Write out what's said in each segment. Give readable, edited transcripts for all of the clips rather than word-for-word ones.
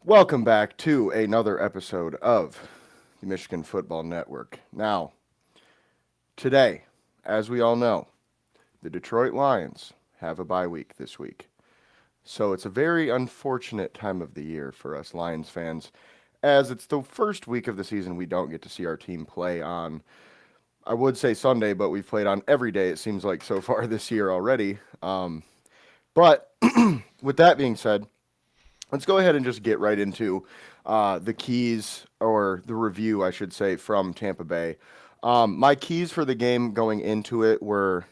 Welcome back to another episode of the Michigan Football Network. Now, today, as we all know, the Detroit Lions have a bye week this week. So it's a very unfortunate time of the year for us Lions fans, as it's the first week of the season we don't get to see our team play on, I would say Sunday, but we've played on every day, it seems like, so far this year already. But with that being said, let's go ahead and just get right into the keys, or the review, I should say, from Tampa Bay. My keys for the game going into it were,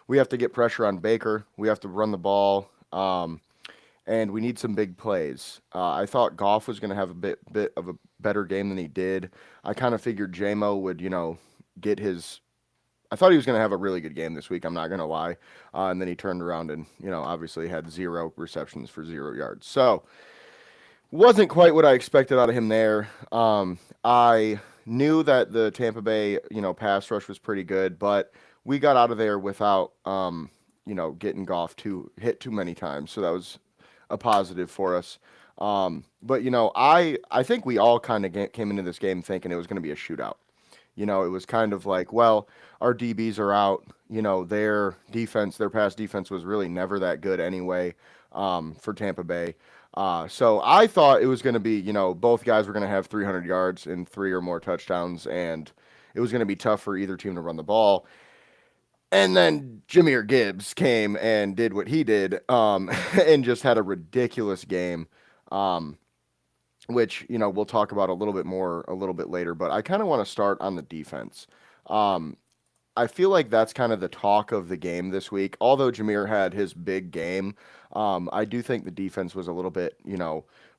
we have to get pressure on Baker, we have to run the ball, and we need some big plays. I thought Goff was going to have a bit of a better game than he did. I kind of figured JMO would, get his. I thought he was going to have a really good game this week. I'm not going to lie. And then he turned around and, obviously had 0 receptions for 0 yards. So wasn't quite what I expected out of him there. I knew that the Tampa Bay, pass rush was pretty good, but we got out of there without, getting Goff hit too many times. So that was a positive for us. But I think we all kind of came into this game thinking it was going to be a shootout. It was kind of like, well, our DBs are out. Their defense, their pass defense was really never that good anyway, for Tampa Bay. So I thought it was going to be, both guys were going to have 300 yards and three or more touchdowns, and it was going to be tough for either team to run the ball. And then Jameer Gibbs came and did what he did, and just had a ridiculous game. Um, which we'll talk about a little bit more a little bit later. But I kind of want to start on the defense. Um, I feel like that's kind of the talk of the game this week. Although Jameer had his big game, I do think the defense was a little bit,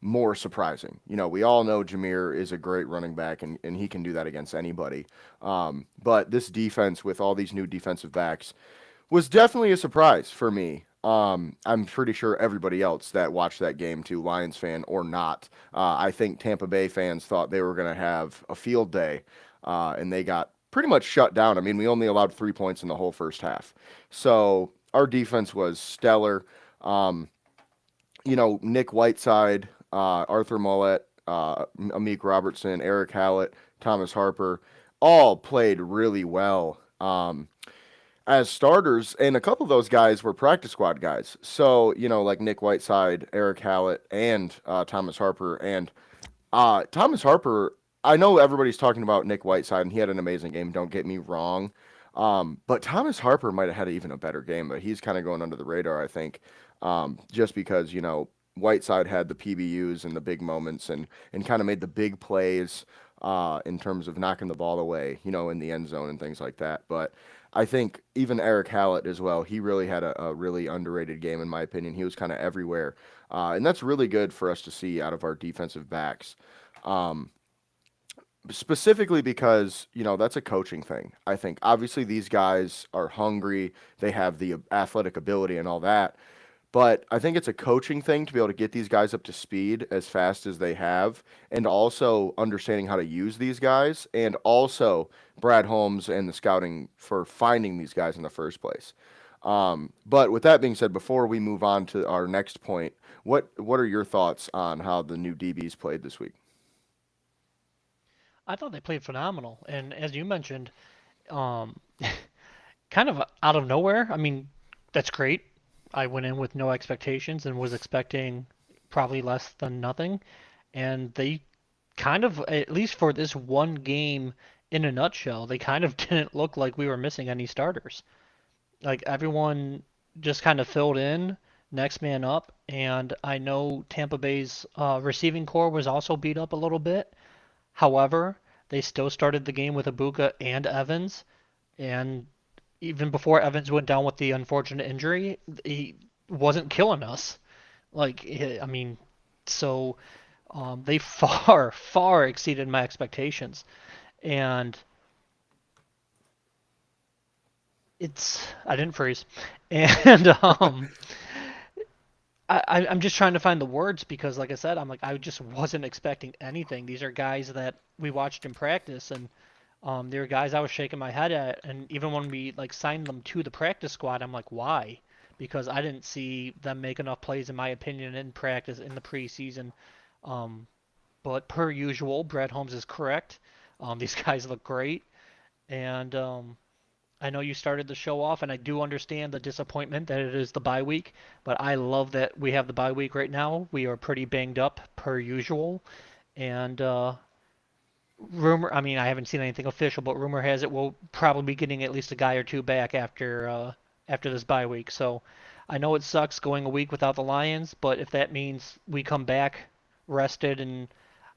more surprising. We all know Jameer is a great running back, and he can do that against anybody. But this defense, with all these new defensive backs, was definitely a surprise for me. I'm pretty sure everybody else that watched that game too, Lions fan or not. I think Tampa Bay fans thought they were going to have a field day, and they got pretty much shut down. I mean, we only allowed 3 points in the whole first half. So our defense was stellar. Um, Nick Whiteside, Arthur Mollett, Amik Robertson, Eric Hallett, Thomas Harper, all played really well. As starters, and a couple of those guys were practice squad guys. So, like Nick Whiteside, Eric Hallett, and Thomas Harper. And Thomas Harper, I know everybody's talking about Nick Whiteside, and he had an amazing game, don't get me wrong. But Thomas Harper might have had even a better game, but he's kind of going under the radar, I think, just because, Whiteside had the PBUs and the big moments, and kind of made the big plays in terms of knocking the ball away, in the end zone and things like that. But I think even Eric Hallett as well, he really had a really underrated game, in my opinion. He was kind of everywhere. And that's really good for us to see out of our defensive backs. Um, Specifically because, that's a coaching thing. I think obviously these guys are hungry, they have the athletic ability and all that. But I think it's a coaching thing to be able to get these guys up to speed as fast as they have, and also understanding how to use these guys, and also Brad Holmes and the scouting for finding these guys in the first place. But with that being said, before we move on to our next point, what are your thoughts on how the new DBs played this week? I thought they played phenomenal, and as you mentioned, um, kind of out of nowhere. I mean, that's great. I went in with no expectations and was expecting probably less than nothing, and they kind of, at least for this one game, in a nutshell, they kind of didn't look like we were missing any starters. Like everyone just kind of filled in, next man up, and I know Tampa Bay's receiving core was also beat up a little bit. However, they still started the game with Abuka and Evans, and even before Evans went down with the unfortunate injury, he wasn't killing us. Like, I mean, so they far, far exceeded my expectations, and I didn't freeze, and I'm just trying to find the words because, like I said, I'm like I just wasn't expecting anything. These are guys that we watched in practice, and they were guys I was shaking my head at. And even when we like signed them to the practice squad, I'm like, why? Because I didn't see them make enough plays, in my opinion, in practice in the preseason. Um, but per usual, Brad Holmes is correct. These guys look great, and I know you started the show off, and I do understand the disappointment that it is the bye week, but I love that we have the bye week right now. We are pretty banged up per usual, and rumor, I mean, I haven't seen anything official, but rumor has it we'll probably be getting at least a guy or two back after this bye week. So I know it sucks going a week without the Lions, but if that means we come back rested and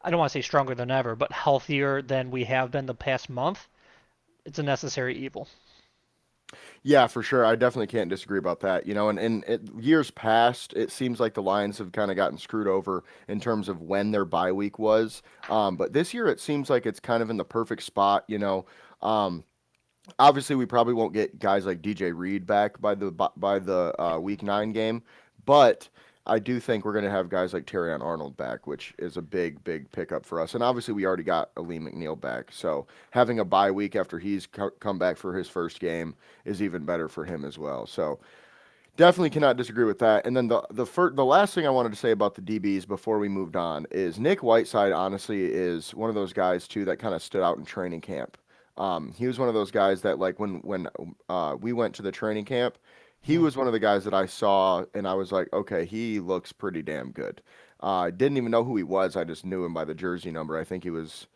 I don't want to say stronger than ever, but healthier than we have been the past month, it's a necessary evil. Yeah, for sure. I definitely can't disagree about that. Years past, it seems like the Lions have kind of gotten screwed over in terms of when their bye week was. But this year, it seems like it's kind of in the perfect spot. Um, Obviously, we probably won't get guys like DJ Reed back by the week 9 game, but I do think we're going to have guys like Terry Arnold back, which is a big, big pickup for us. And obviously, we already got Ali McNeil back, so having a bye week after he's come back for his first game is even better for him as well. So definitely cannot disagree with that. And then the last thing I wanted to say about the DBs before we moved on is Nick Whiteside honestly is one of those guys too that kind of stood out in training camp. He was one of those guys that like when we went to the training camp, he Hmm. was one of the guys that I saw and I was like, okay, he looks pretty damn good. I didn't even know who he was. I just knew him by the jersey number. I think it was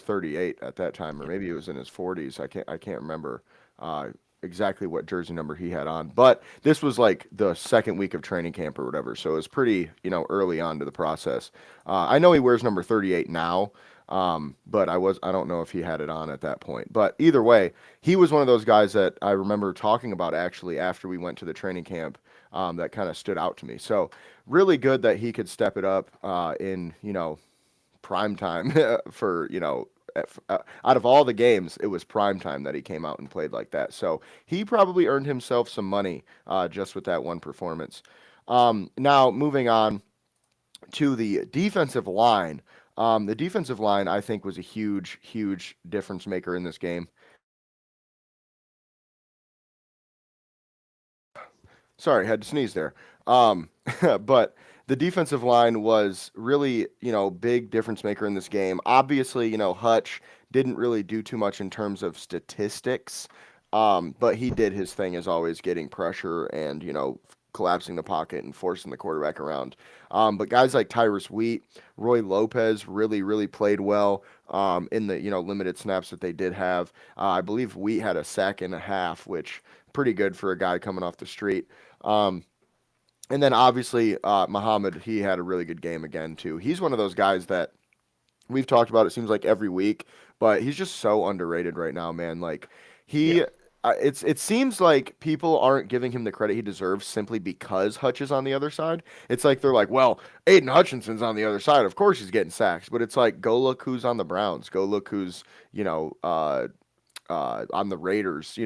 38 at that time, or maybe it was in his 40s. I can't remember uh, exactly what jersey number he had on. But this was like the second week of training camp or whatever, so it was pretty early on to the process. I know he wears number 38 now. But I don't know if he had it on at that point. But either way, he was one of those guys that I remember talking about actually after we went to the training camp. That kind of stood out to me. So really good that he could step it up in prime time for out of all the games, it was prime time that he came out and played like that. So he probably earned himself some money just with that one performance. Now moving on to the defensive line. The defensive line, I think, was a huge, huge difference maker in this game. Sorry, had to sneeze there. But the defensive line was really, big difference maker in this game. Obviously, Hutch didn't really do too much in terms of statistics, but he did his thing as always, getting pressure and, collapsing the pocket and forcing the quarterback around. But guys like Tyrus Wheat, Roy Lopez really, really played well in the, limited snaps that they did have. I believe Wheat had a sack and a half, which pretty good for a guy coming off the street. Um, and then obviously Muhammad, he had a really good game again too. He's one of those guys that we've talked about. It seems like every week, but he's just so underrated right now, man. Like Yeah. he, it seems like people aren't giving him the credit he deserves simply because Hutch is on the other side. It's like they're like, well, Aiden Hutchinson's on the other side. Of course he's getting sacks, but it's like, go look who's on the Browns. Go look who's you know on the Raiders,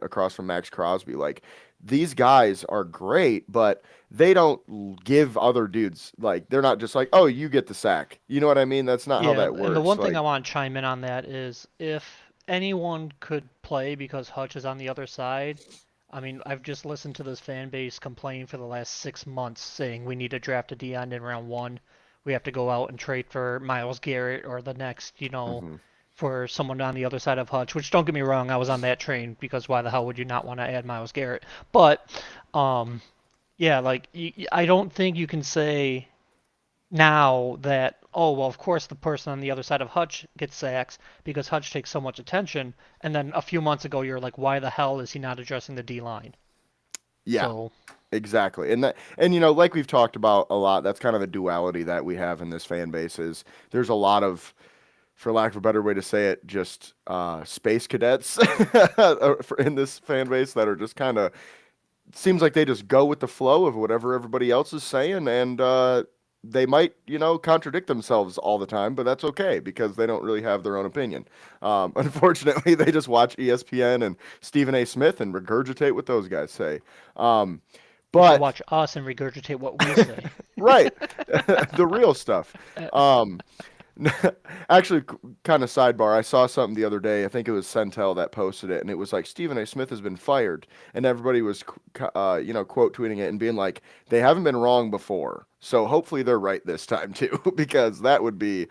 across from Max Crosby. Like these guys are great, but they don't give other dudes like they're not just like, oh, you get the sack. You know what I mean? That's not how Yeah, that and the works. one thing Like, I want to chime in on that is if anyone could play because Hutch is on the other side, I mean, I've just listened to this fan base complain for the last 6 months saying we need to draft a D in round one. We have to go out and trade for Miles Garrett or the next, hmm for someone on the other side of Hutch, which don't get me wrong, I was on that train because why the hell would you not want to add Miles Garrett? But, um, yeah, like, I don't think you can say now that, oh, well, of course the person on the other side of Hutch gets sacks because Hutch takes so much attention, and then a few months ago you're like, why the hell is he not addressing the D line? yeah, So, exactly. And like we've talked about a lot, that's kind of the duality that we have in this fan base is there's a lot of, for lack of a better way to say it, just space cadets in this fan base that are just kind of seems like they just go with the flow of whatever everybody else is saying, and they might, contradict themselves all the time, but that's okay because they don't really have their own opinion. Unfortunately, they just watch ESPN and Stephen A. Smith and regurgitate what those guys say. Um, but they but watch us and regurgitate what we say. right, the real stuff. Um, Actually, kind of sidebar. I saw something the other day. I think it was Centel that posted it, and it was like Stephen A. Smith has been fired, and everybody was, quote tweeting it and being like, "They haven't been wrong before, So hopefully they're right this time too, because that would be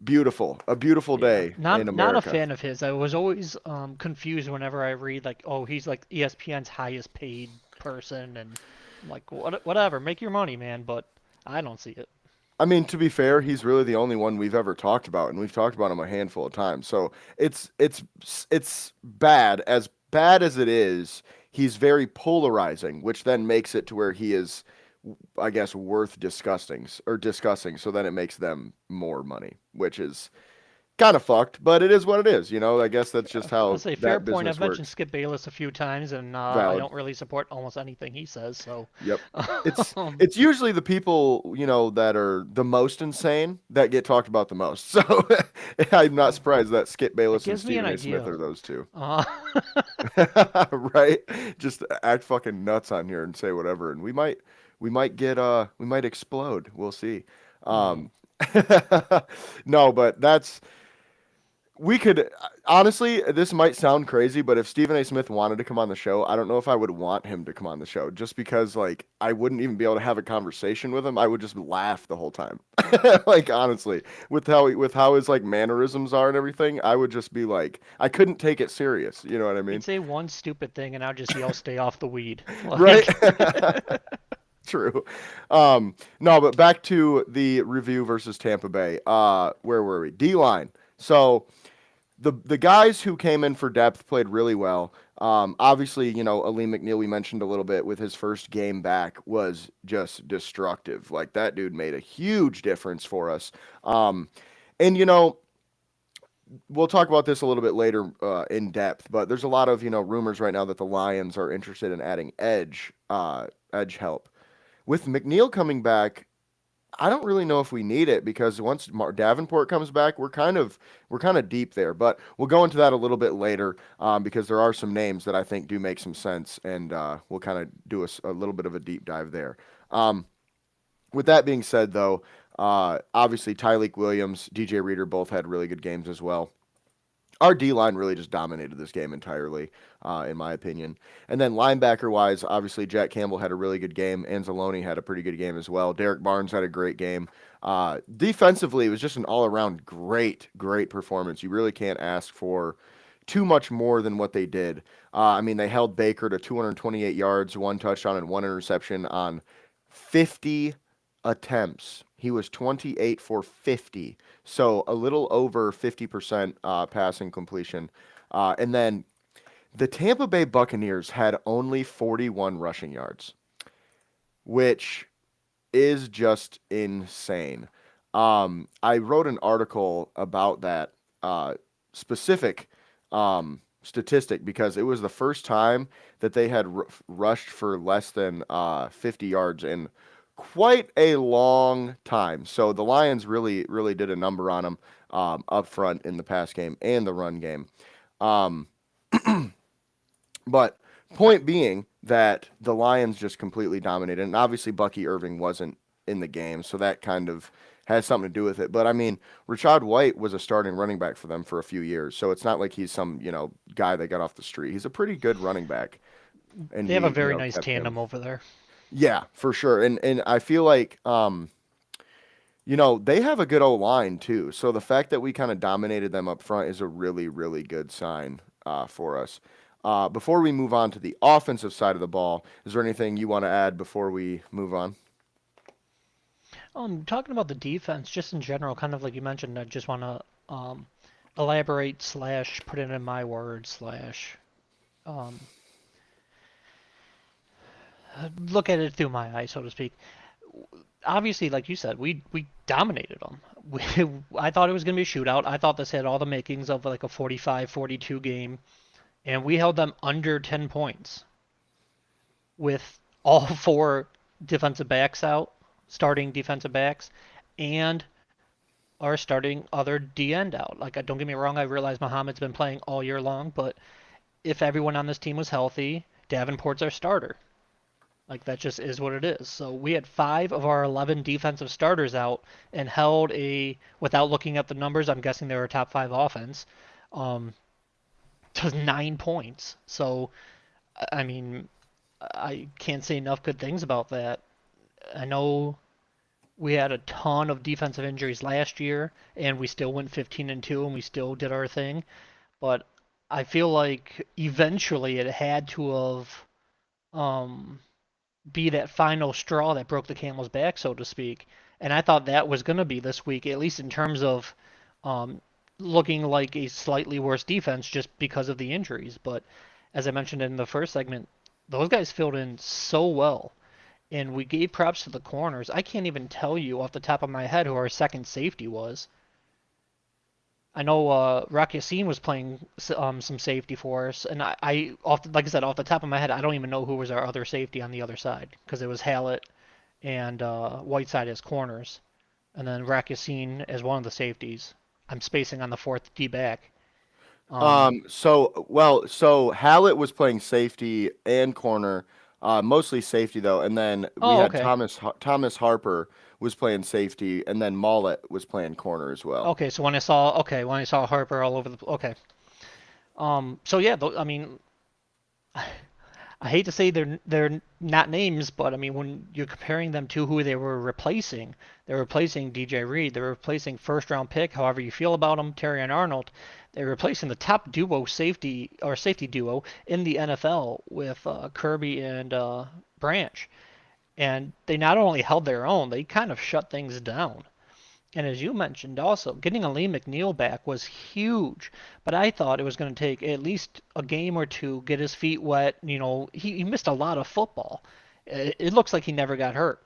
beautiful, a beautiful Yeah, day in not a America. fan of his. I was always confused whenever I read like, oh, he's like ESPN's highest paid person, and I'm like, whatever, make your money, man. But I don't see it. I mean, to be fair, he's really the only one we've ever talked about, and we've talked about him a handful of times. So it's bad as it is. He's very polarizing, which then makes it to where he is, I guess, worth discussing. So then it makes them more money, which is kind of fucked, but it is what it is. I guess that's just Yeah, I'll how say fair that point. I've business mentioned works. Skip Bayless a few times, and I Valid. don't really support almost anything he says. So, Yep. It's um, it's usually the people, that are the most insane that get talked about the most. So I'm not surprised that Skip it Bayless and gives me an Stephen A. Smith idea. are those two. Uh, Right? Just act fucking nuts on here and say whatever, and we might explode. We'll see. mm. Um no, but we could honestly, this might sound crazy, but if Stephen A. Smith wanted to come on the show, I don't know if I would want him to come on the show just because like I wouldn't even be able to have a conversation with him. I would just laugh the whole time. Like honestly, with how his like mannerisms are and everything, I would just be like I couldn't take it serious, you know what I He'd mean? say one stupid thing, and I'll just yell, "Stay off the weed!" Right? Like, True. No, but back to the review versus Tampa Bay. Where were we? D line. So the guys who came in for depth played really well. Obviously, Aleem McNeil we mentioned a little bit with his first game back was just destructive. Like that dude made a huge difference for us. Um, and we'll talk about this a little bit later in depth, but there's a lot of rumors right now that the Lions are interested in adding edge help. With McNeil coming back, I don't really know if we need it because once Davenport comes back, we're kind of deep there. But we'll go into that a little bit later because there are some names that I think do make some sense, and we'll kind of do a little bit of a deep dive there. Um, with that being said, though, obviously Tyleik Williams, DJ Reader both had really good games as well. Our D line really just dominated this game entirely, in my opinion. And then linebacker wise, obviously Jack Campbell had a really good game. Anzalone had a pretty good game as well. Derek Barnes had a great game. Defensively, it was just an all around great, great performance. You really can't ask for too much more than what they did. I mean, they held Baker to 228 yards, one touchdown, and one interception on 50 attempts. He was 28 for 50. So a little over 50% passing completion. And then the Tampa Bay Buccaneers had only 41 rushing yards, which is just insane. I wrote an article about that specific statistic because it was the first time that they had rushed for less than 50 yards in quite a long time. So the Lions really, really did a number on them up front in the pass game and the run game. Um, but point being that the Lions just completely dominated, and obviously Bucky Irving wasn't in the game, so that kind of has something to do with it. But I mean, Rashad White was a starting running back for them for a few years, so it's not like he's some guy they got off the street. He's a pretty good running back, and they have a we very nice kept him. tandem over there. Yeah, for sure. And I feel like they have a good O line too. So the fact that we kind of dominated them up front is a really, really good sign for us. Before we move on to the offensive side of the ball, is there anything you want to add before we move on? Talking about the defense, just in general, kind of like you mentioned, I just want to elaborate slash put it in my words slash um, look at it through my eyes, so to speak. Obviously, like you said, we dominated them. I thought it was going to be a shootout. I thought this had all the makings of like a 45-42 game, and we held them under 10 points with all four defensive backs out, starting defensive backs, and our starting other D end out. Like, don't get me wrong, I realize Muhammad's been playing all year long, but if everyone on this team was healthy, Davenport's our starter. Like that just is what it is. So we had 5 of our 11 defensive starters out and held without looking at the numbers, I'm guessing they were a top 5 offense, um, to 9 points. So I mean, I can't say enough good things about that. I know we had a ton of defensive injuries last year, and we still went 15-2, and we still did our thing. But I feel like eventually it had to have um, be that final straw that broke the camel's back, so to speak. And I thought that was going to be this week, at least in terms of um, looking like a slightly worse defense just because of the injuries. But as I mentioned in the first segment, those guys filled in so well. And we gave props to the corners. I can't even tell you off the top of my head who our second safety was. I know Rock Yassin was playing some safety for us, and like I said, off the top of my head, I don't even know who was our other safety on the other side because it was Hallett and Whiteside as corners, and then Rock Yassin as one of the safeties. I'm spacing on the fourth D back. Um, So Hallett was playing safety and corner, mostly safety though, and then we oh, had okay. Thomas Harper was playing safety, and then Mollett was playing corner as well. Okay, so when I saw Harper all over the okay. So yeah, I mean, I hate to say they're not names, but I mean when you're comparing them to who they're replacing DJ Reed, they're replacing first round pick, however you feel about them, Terry and Arnold. They're replacing the top duo safety duo in the NFL with Kirby and Branch, and they not only held their own, they kind of shut things down. And as you mentioned also, getting a Lee McNeil back was huge. But I thought it was going to take at least a game or two, get his feet wet. You know, he missed a lot of football. It looks like he never got hurt.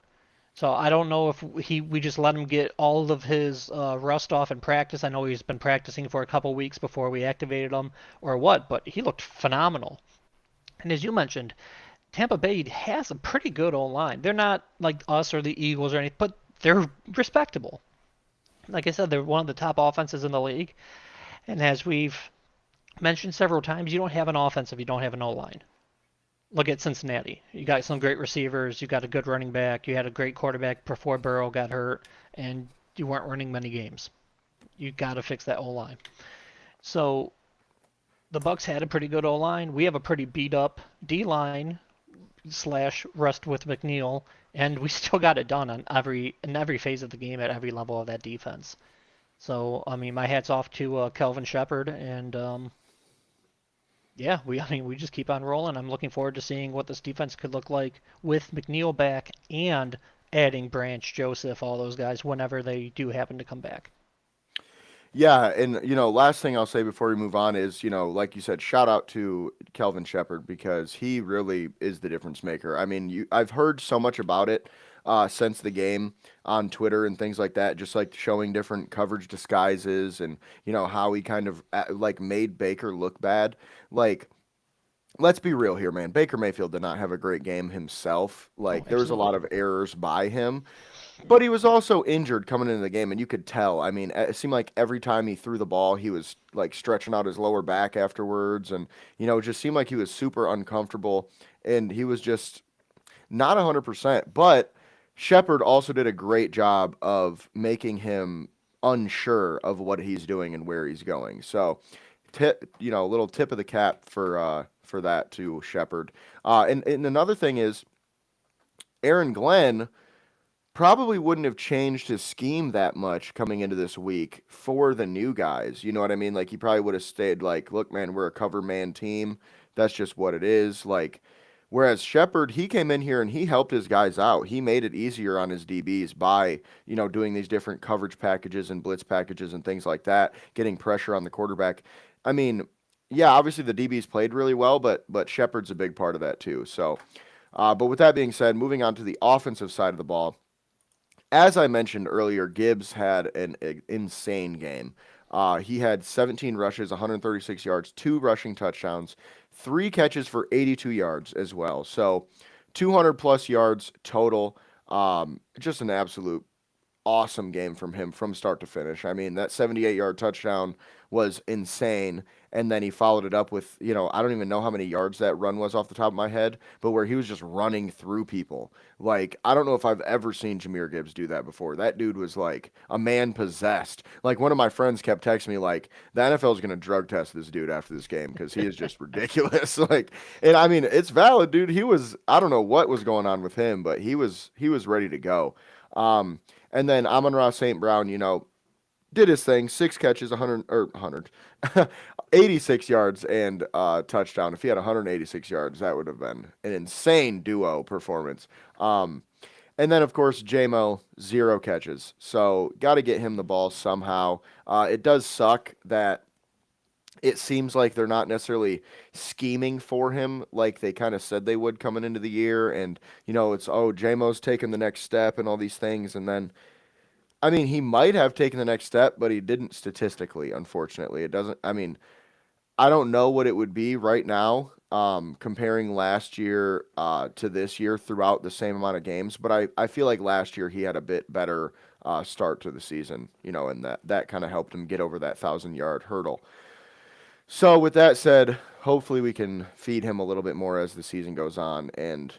So I don't know if we just let him get all of his rust off in practice. I know he's been practicing for a couple weeks before we activated him or what, but he looked phenomenal. And as you mentioned, Tampa Bay has a pretty good O line. They're not like us or the Eagles or anything, but they're respectable. Like I said, they're one of the top offenses in the league. And as we've mentioned several times, you don't have an offense if you don't have an O line. Look at Cincinnati. You got some great receivers. You got a good running back. You had a great quarterback before Burrow got hurt, and you weren't winning many games. You got to fix that O line. So the Bucks had a pretty good O line. We have a pretty beat up D line slash rust with McNeil, and we still got it done on every phase of the game at every level of that defense. So I mean, my hat's off to Kelvin Shepard, and yeah, I mean we just keep on rolling. I'm looking forward to seeing what this defense could look like with McNeil back and adding Branch, Joseph, all those guys whenever they do happen to come back. Yeah, and last thing I'll say before we move on is, like you said, shout out to Kelvin Shepard because he really is the difference maker. I mean, I've heard so much about it since the game on Twitter and things like that, just like showing different coverage disguises and how he kind of like made Baker look bad. Like, let's be real here, man. Baker Mayfield did not have a great game himself. Oh, Like, there was a lot absolutely. of errors by him. But he was also injured coming into the game, and you could tell. I mean, it seemed like every time he threw the ball, he was like stretching out his lower back afterwards, and it just seemed like he was super uncomfortable, and he was just not 100%. But Shepard also did a great job of making him unsure of what he's doing and where he's going. So, a little tip of the cap for that to Shepard. And another thing is Aaron Glenn probably wouldn't have changed his scheme that much coming into this week for the new guys. You know what I mean? Like he probably would have stayed like, look, man, we're a cover man team. That's just what it is. Like, whereas Shepard, he came in here and he helped his guys out. He made it easier on his DBs by, doing these different coverage packages and blitz packages and things like that, getting pressure on the quarterback. I mean, yeah, obviously the DBs played really well, but Shepard's a big part of that too. So, but with that being said, moving on to the offensive side of the ball, as I mentioned earlier, Gibbs had an insane game. He had 17 rushes, 136 yards, two rushing touchdowns, three catches for 82 yards as well. So 200 plus yards total. Just an absolute awesome game from him from start to finish. I mean, that 78-yard touchdown was insane. And then he followed it up with, I don't even know how many yards that run was off the top of my head, but where he was just running through people. Like, I don't know if I've ever seen Jahmyr Gibbs do that before. That dude was like a man possessed. Like, one of my friends kept texting me, like, the NFL is going to drug test this dude after this game because he is just ridiculous. Like, and I mean, it's valid, dude. I don't know what was going on with him, but he was ready to go. Um, And then Amon-Ra St. Brown, did his thing, 6 catches, 100 or 100, 86 yards and touchdown. If he had 186 yards, that would have been an insane duo performance. Um, and then, of course, JMO, 0 catches. So, got to get him the ball somehow. It does suck that it seems like they're not necessarily scheming for him like they kind of said they would coming into the year. And, it's, oh, JMO's taking the next step and all these things. And then, I mean, he might have taken the next step, but he didn't statistically, unfortunately. It doesn't, I mean, I don't know what it would be right now, comparing last year to this year throughout the same amount of games. But I feel like last year he had a bit better start to the season, and that kind of helped him get over that 1,000 yard hurdle. So with that said, hopefully we can feed him a little bit more as the season goes on. And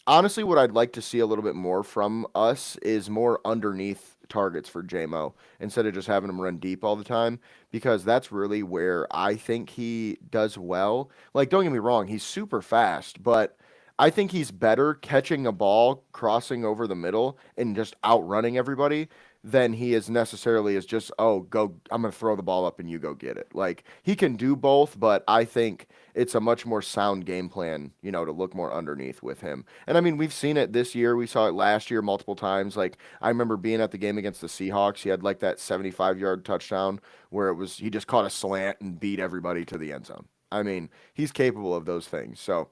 honestly, what I'd like to see a little bit more from us is more underneath targets for JMO instead of just having him run deep all the time, because that's really where I think he does well. Like, don't get me wrong, he's super fast, but I think he's better catching a ball, crossing over the middle, and just outrunning everybody than he is necessarily as just, oh, go, I'm going to throw the ball up and you go get it. Like, he can do both, but I think it's a much more sound game plan, to look more underneath with him. And I mean, we've seen it this year. We saw it last year multiple times. Like, I remember being at the game against the Seahawks. He had like that 75-yard touchdown where he just caught a slant and beat everybody to the end zone. I mean, he's capable of those things. So,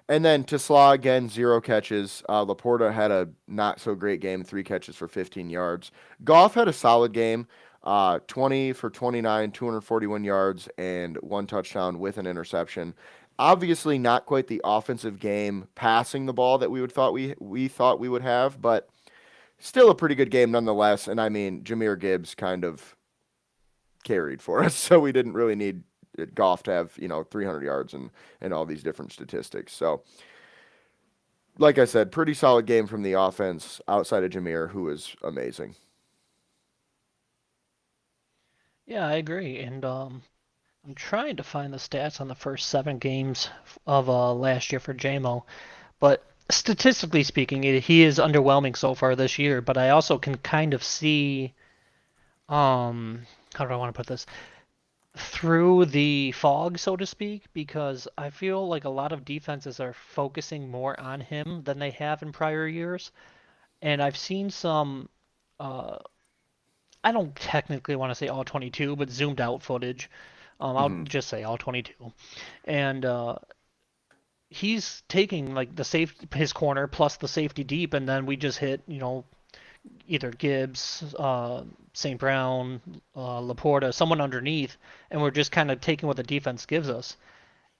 and then Tesla again, 0 catches. Laporta had a not so great game, 3 catches for 15 yards. Goff had a solid game, 20 for 29, 241 yards, and 1 touchdown with an interception. Obviously, not quite the offensive game passing the ball that we thought we would have, but still a pretty good game nonetheless. And I mean, Jahmyr Gibbs kind of carried for us, so we didn't really need Goff to have 300 yards and all these different statistics. So, like I said, pretty solid game from the offense outside of Jahmyr, who is amazing. Yeah, I agree. And I'm trying to find the stats on the first 7 games of last year for JMO, but statistically speaking, he is underwhelming so far this year. But I also can kind of see, how do I want to put this? Through the fog, so to speak, because I feel like a lot of defenses are focusing more on him than they have in prior years. And I've seen some, uh, I don't technically want to say all 22, but zoomed out footage. I'll Hmm. just say all 22. And he's taking like his corner plus the safety deep, and then we just hit, either Gibbs, St. Brown, Laporta, someone underneath, and we're just kind of taking what the defense gives us.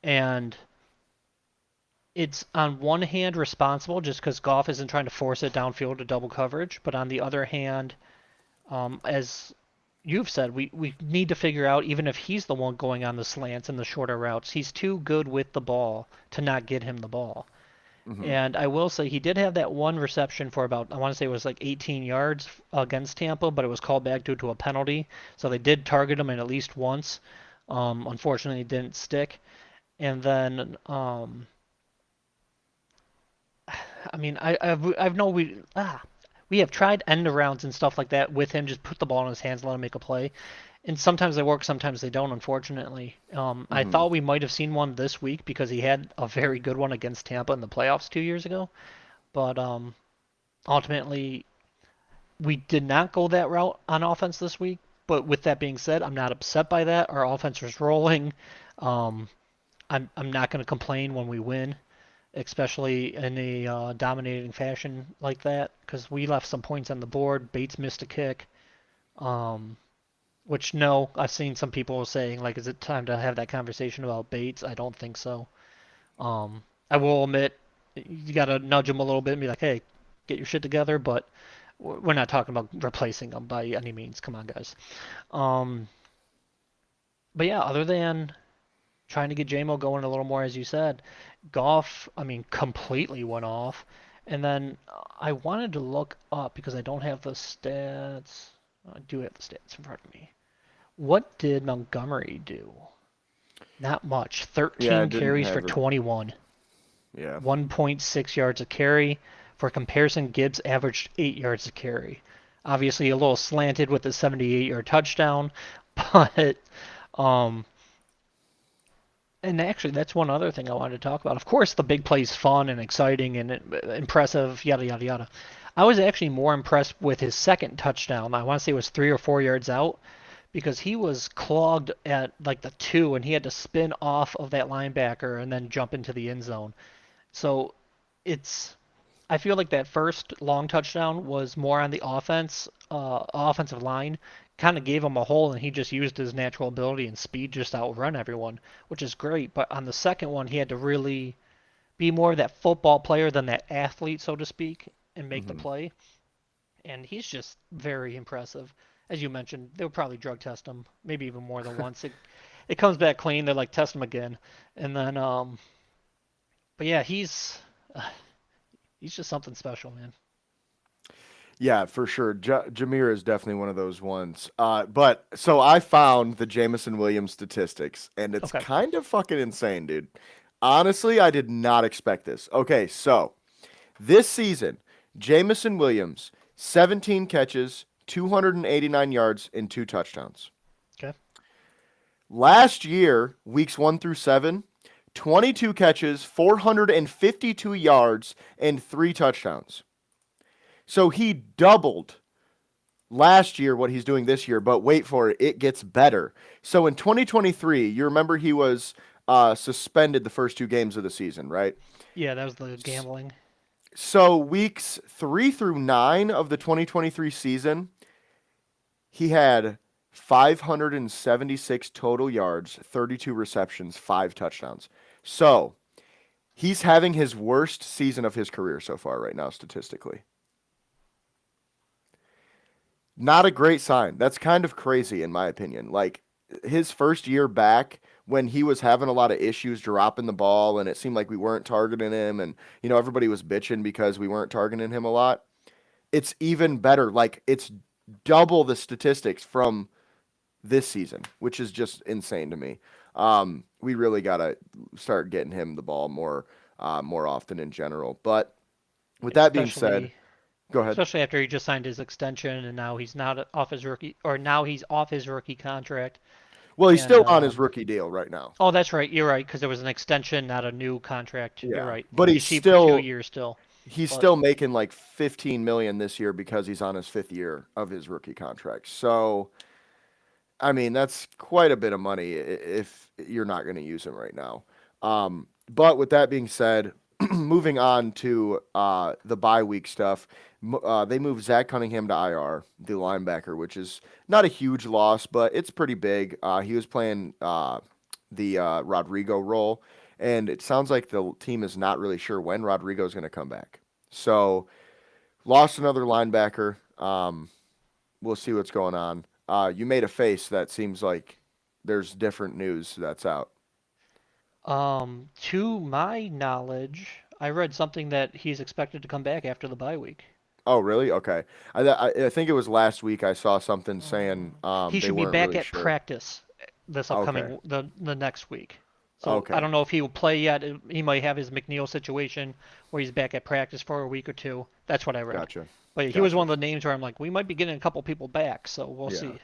And it's on one hand responsible just because Goff isn't trying to force it downfield to double coverage, but on the other hand, as you've said, we need to figure out, even if he's the one going on the slants and the shorter routes, he's too good with the ball to not get him the ball. Hmm. And I will say he did have that one reception for about, I want to say it was like 18 yards against Tampa, but it was called back due to a penalty. So they did target him at least once. Unfortunately, it didn't stick. And then, I mean, I've know we have tried end arounds and stuff like that with him. Just put the ball in his hands, let him make a play. And sometimes they work, sometimes they don't. Unfortunately, I Hmm. thought we might have seen one this week because he had a very good one against Tampa in the playoffs 2 years ago. But ultimately, we did not go that route on offense this week. But with that being said, I'm not upset by that. Our offense was rolling. Um, I'm not going to complain when we win, especially in a dominating fashion like that, because we left some points on the board. Bates missed a kick. Um, which no, I've seen some people saying like, is it time to have that conversation about Bates? I don't think so. I will admit, you got to nudge him a little bit and be like, hey, get your shit together. But we're not talking about replacing him by any means. Come on, guys. Um, but yeah, other than trying to get JMO going a little more, as you said, Goff, I mean, completely went off. And then I wanted to look up because I don't have the stats. I do have the stats in front of me. What did Montgomery do? Not much. Yeah, I 13 didn't carries for have a 21. yeah. 1.6 yards a carry For comparison, Gibbs averaged 8 yards a carry. Obviously, a little slanted with the 78-yard touchdown, but um, and actually, that's one other thing I wanted to talk about. Of course, the big play's fun and exciting and impressive, yada yada yada. I was actually more impressed with his second touchdown. I want to say it was 3 or 4 yards out because he was clogged at like the two, and he had to spin off of that linebacker and then jump into the end zone. So it's I feel like that first long touchdown was more on the offensive line. Kind of gave him a hole, and he just used his natural ability and speed just to outrun everyone, which is great. But on the second one, he had to really be more of that football player than that athlete, so to speak, and make the Hmm. play. And he's just very impressive. As you mentioned, they'll probably drug test him, maybe even more than once. It comes back clean. They're like test him again, and then but yeah, he's just something special, man. Yeah, for sure. Jameer is definitely one of those ones. But so I found the Jamison Williams statistics, and it's Okay. kind of fucking insane, dude. Honestly, I did not expect this. Okay, so this season, Jamison Williams, 17 catches, 289 yards, and two touchdowns. Okay. Last year, weeks 1 through 7, 22 catches, 452 yards, and three touchdowns. So he doubled last year what he's doing this year, but wait for it, it gets better. So in 2023, you remember he was suspended the first two games of the season, right? Yeah, that was the gambling. So weeks 3 through 9 of the 2023 season, he had 576 total yards, 32 receptions, five touchdowns. So he's having his worst season of his career so far right now, statistically. Not a great sign. That's kind of crazy, in my opinion. Like his first year back, when he was having a lot of issues dropping the ball, and it seemed like we weren't targeting him, and everybody was bitching because we weren't targeting him a lot. It's even better. Like it's double the statistics from this season, which is just insane to me. We really gotta start getting him the ball more often in general. But with that being said, especially go ahead. especially after he just signed his extension and now he's not off his rookie or now he's off his rookie contract. Well, he's And still on his rookie deal right now. oh, that's right. You're right because there was an extension, not a new contract. You're Yeah, right. but He's cheap for 2 years still. he's But still making like 15 million this year because he's on his fifth year of his rookie contract. So, I mean, that's quite a bit of money if you're not going to use him right now. But with that being said, moving on to the bye week stuff, they moved Zach Cunningham to IR, the linebacker, which is not a huge loss, but it's pretty big. He was playing the Rodrigo role, and it sounds like the team is not really sure when Rodrigo is going to come back. So, lost another linebacker. We'll see what's going on. You made a face that seems like there's different news that's out. to my knowledge, I read something that he's expected to come back after the bye week. Oh, really? Okay. I think it was last week I saw something saying He they should be weren't back really at sure. practice this Okay. upcoming the next week. So I Okay. don't know if he will play yet. He might have his McNeil situation where he's back at practice for a week or two. That's what I read. Gotcha. But he was Gotcha. one of the names where I'm like, we might be getting a couple people back, so we'll Yeah. see.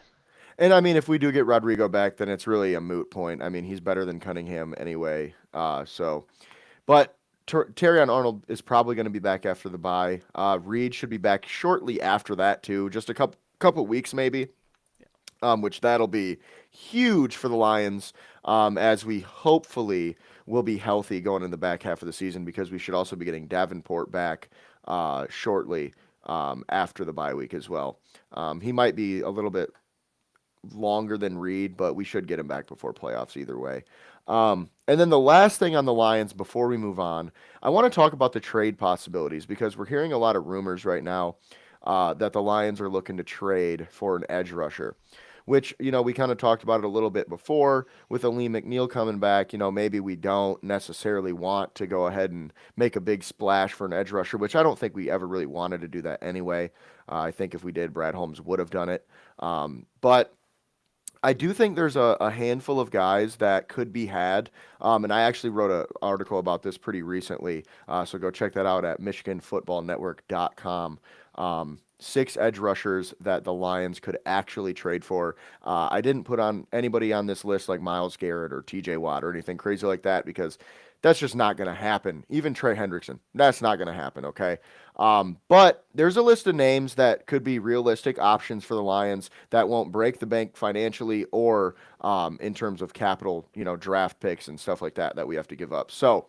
And I mean, if we do get Rodrigo back, then it's really a moot point. I mean, he's better than Cunningham anyway. But Terrion Arnold is probably going to be back after the bye. Reed should be back shortly after that too, just a couple weeks maybe. Which that'll be huge for the Lions, as we hopefully will be healthy going in the back half of the season because we should also be getting Davenport back shortly after the bye week as well. He might be a little bit longer than Reed, but we should get him back before playoffs either way. And then the last thing on the Lions before we move on, I want to talk about the trade possibilities because we're hearing a lot of rumors right now that the Lions are looking to trade for an edge rusher. Which, we kind of talked about it a little bit before with Aleem McNeil coming back. Maybe we don't necessarily want to go ahead and make a big splash for an edge rusher, which I don't think we ever really wanted to do that anyway. I think if we did, Brad Holmes would have done it. But I do think there's a handful of guys that could be had. And I actually wrote an article about this pretty recently. So go check that out at MichiganFootballNetwork.com. Six edge rushers that the Lions could actually trade for. I didn't put on anybody on this list like Miles Garrett or TJ Watt or anything crazy like that because that's just not going to happen. Even Trey Hendrickson, that's not going to happen, okay? But there's a list of names that could be realistic options for the Lions that won't break the bank financially or in terms of capital, draft picks and stuff like that that we have to give up. So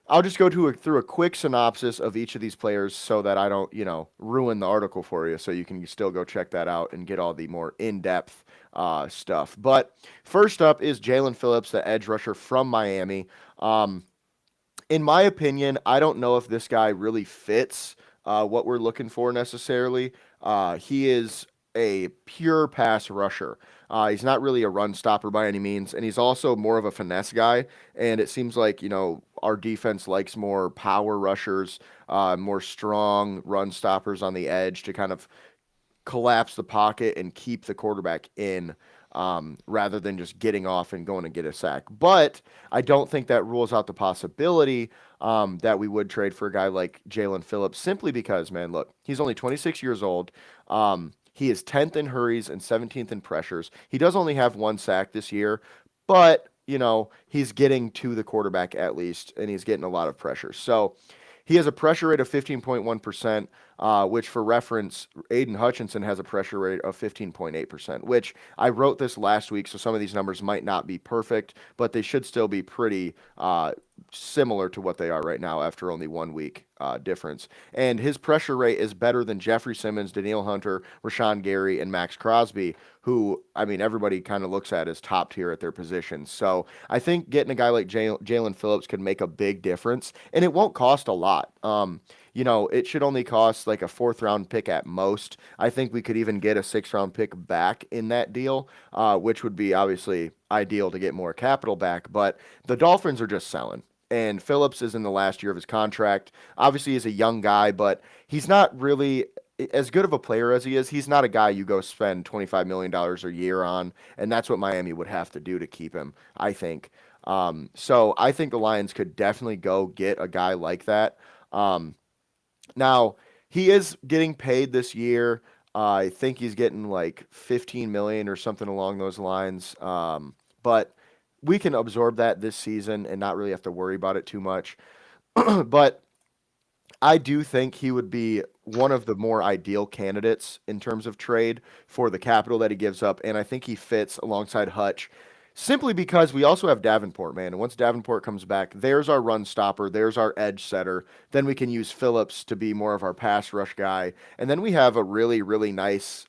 I'll just go through a quick synopsis of each of these players so that I don't, ruin the article for you. So you can still go check that out and get all the more in-depth stuff. But first up is Jalen Phillips, the edge rusher from Miami. Um, in my opinion, I don't know if this guy really fits what we're looking for necessarily. He is a pure pass rusher. He's not really a run stopper by any means, and he's also more of a finesse guy. And it seems like, our defense likes more power rushers, more strong run stoppers on the edge to kind of collapse the pocket and keep the quarterback in rather than just getting off and going to get a sack. But I don't think that rules out the possibility that we would trade for a guy like Jalen Phillips simply because, man, look, he's only 26 years old. He is 10th in hurries and 17th in pressures. He does only have one sack this year, but, he's getting to the quarterback at least, and he's getting a lot of pressure. So he has a pressure rate of 15.1%, which for reference, Aiden Hutchinson has a pressure rate of 15.8%, which I wrote this last week, so some of these numbers might not be perfect, but they should still be pretty similar to what they are right now after only 1 week difference. And his pressure rate is better than Jeffrey Simmons, Daniil Hunter, Rashawn Gary, and Max Crosby, who, I mean, everybody kind of looks at as top tier at their positions. So I think getting a guy like Jalen Phillips could make a big difference, and it won't cost a lot. It should only cost like a fourth round pick at most. I think we could even get a sixth round pick back in that deal, which would be obviously ideal to get more capital back. But the Dolphins are just selling. And Phillips is in the last year of his contract. Obviously, he's a young guy, but he's not really as good of a player as he is. He's not a guy you go spend $25 million a year on. And that's what Miami would have to do to keep him, I think. So I think the Lions could definitely go get a guy like that. Um, Now, he is getting paid this year. I think he's getting like 15 million or something along those lines. But we can absorb that this season and not really have to worry about it too much. But I do think he would be one of the more ideal candidates in terms of trade for the capital that he gives up, and I think he fits alongside Hutch simply because we also have Davenport, man. And once Davenport comes back, there's our run stopper, there's our edge setter. Then we can use Phillips to be more of our pass rush guy, and then we have a really, really nice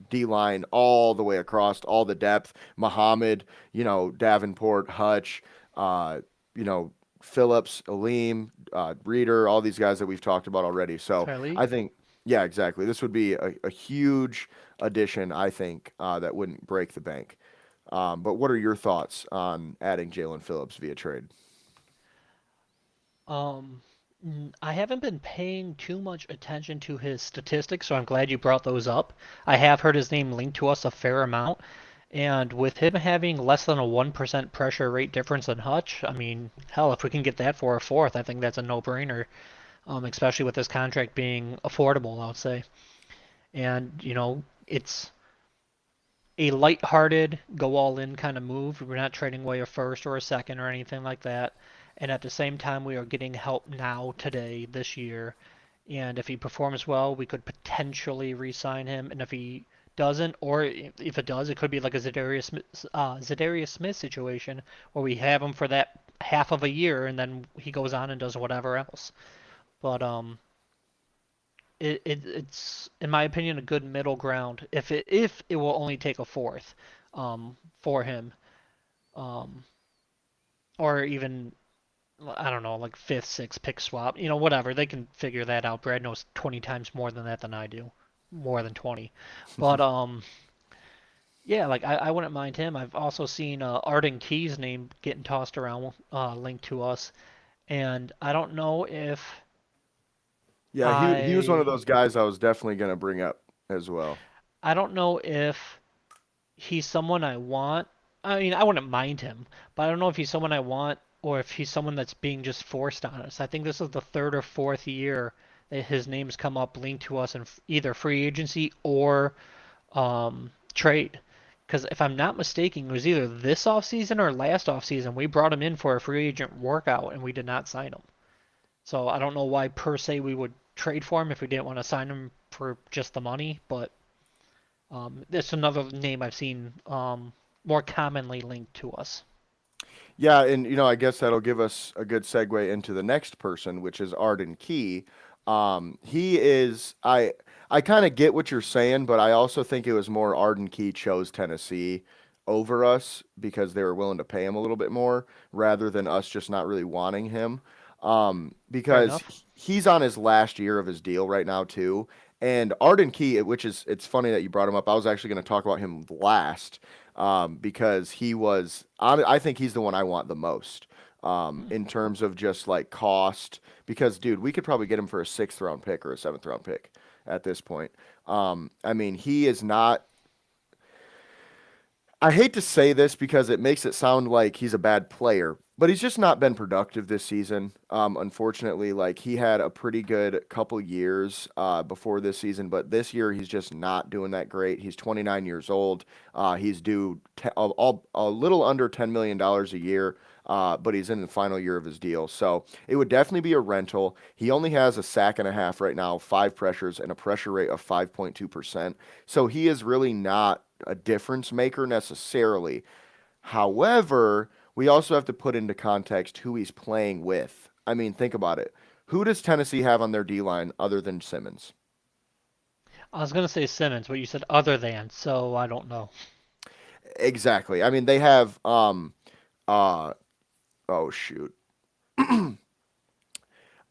D line all the way across, all the depth. Muhammad, Davenport, Hutch, you know, Phillips, Aleem, Reeder, all these guys that we've talked about already. So Tyreek. I think, yeah, exactly. This would be a huge addition, I think, that wouldn't break the bank. But what are your thoughts on adding Jalen Phillips via trade? Um, I haven't been paying too much attention to his statistics, so I'm glad you brought those up. I have heard his name linked to us a fair amount, and with him having less than a 1% pressure rate difference than Hutch, I mean, hell, if we can get that for a fourth, I think that's a no-brainer, especially with this contract being affordable, I would say. And, it's a light-hearted, go all in kind of move. We're not trading away a first or a second or anything like that. And at the same time, we are getting help now, today, this year. And if he performs well, we could potentially re-sign him. And if he doesn't, or if it does, it could be like a Zadarius Smith situation where we have him for that half of a year, and then he goes on and does whatever else. But it's in my opinion a good middle ground if it will only take a fourth for him, um or even I don't know, like fifth, sixth pick swap, whatever. They can figure that out. Brad knows 20 times more than that than I do, more than 20. But yeah, like I wouldn't mind him. I've also seen Arden Key's name getting tossed around, linked to us, and I don't know if Yeah, he was one of I those guys I was definitely going to bring up as well. I don't know if he's someone I want. I mean, I wouldn't mind him, but I don't know if he's someone I want or if he's someone that's being just forced on us. I think this is the third or fourth year that his name's come up linked to us in either free agency or trade. Because if I'm not mistaken, it was either this offseason or last offseason we brought him in for a free agent workout and we did not sign him. So I don't know why per se we would trade for him if we didn't want to sign him for just the money, but that's another name I've seen more commonly linked to us. Yeah, and I guess that'll give us a good segue into the next person, which is Arden Key. He is I kind of get what you're saying, but I also think it was more Arden Key chose Tennessee over us because they were willing to pay him a little bit more rather than us just not really wanting him. Fair Because enough. he's on his last year of his deal right now too. And Arden Key, which is it's funny that you brought him up. I was actually going to talk about him last because I think he's the one I want the most in terms of just like cost. Because, dude, we could probably get him for a sixth round pick or a seventh round pick at this point. I mean, he is not. I hate to say this because it makes it sound like he's a bad player, but he's just not been productive this season. Unfortunately, like he had a pretty good couple years before this season, but this year he's just not doing that great. He's 29 years old. He's due a little under $10 million a year. But he's in the final year of his deal. So it would definitely be a rental. He only has a sack and a half right now, five pressures, and a pressure rate of 5.2%. So he is really not a difference maker necessarily. However, we also have to put into context who he's playing with. I mean, think about it. Who does Tennessee have on their D line other than Simmons? I was gonna say Simmons, but you said other than, so I don't know. Exactly. I mean, they have uh oh shoot.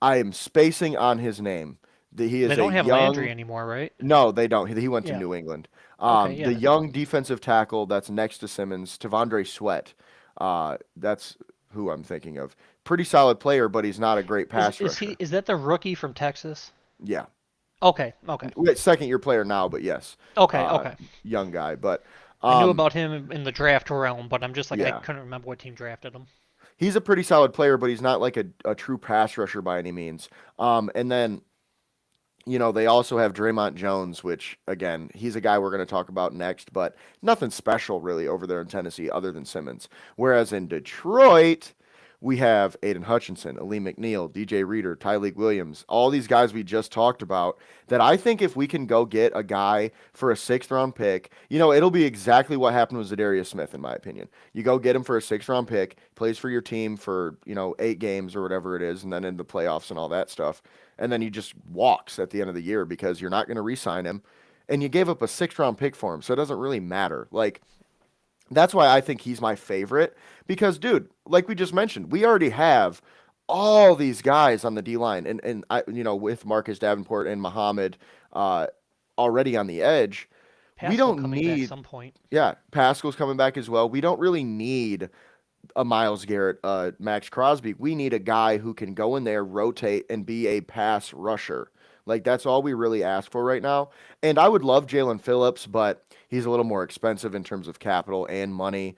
I am spacing on his name. He They is a don't have Landry young. anymore, right? No, they don't. He went to Yeah. New England. Okay, The yeah. young defensive tackle that's next to Simmons, Tavondre Sweat. That's who I'm thinking of. Pretty solid player, but he's not a great Is pass is he rusher. is that the rookie from Texas? Yeah, Okay, okay. second year player now, but yes, Okay, uh, okay. young guy. But I knew um, about him in the draft realm, but I'm just like I yeah, couldn't remember what team drafted him. he's a pretty solid player, but he's not like a true pass rusher by any means. And then they also have Draymond Jones, which again, he's a guy we're going to talk about next, but nothing special really over there in Tennessee other than Simmons. Whereas in Detroit, we have Aiden Hutchinson, Aleem McNeil, DJ Reader, Tyleek Williams, all these guys we just talked about. That I think if we can go get a guy for a sixth round pick, it'll be exactly what happened with Zadarius Smith, in my opinion. You go get him for a sixth round pick, plays for your team for 8 games or whatever it is, and then in the playoffs and all that stuff, and then he just walks at the end of the year because you're not going to re-sign him, and you gave up a sixth round pick for him, so it doesn't really matter. Like that's why I think he's my favorite because, dude, like we just mentioned, we already have all these guys on the D line, and with Marcus Davenport and Muhammad uh, already on the edge, we Pascal don't coming back need. some point. Yeah, Pascal's coming back as well. We don't really need a Miles Garrett, Max Crosby. We need a guy who can go in there, rotate, and be a pass rusher. Like that's all we really ask for right now. And I would love Jalen Phillips, but he's a little more expensive in terms of capital and money.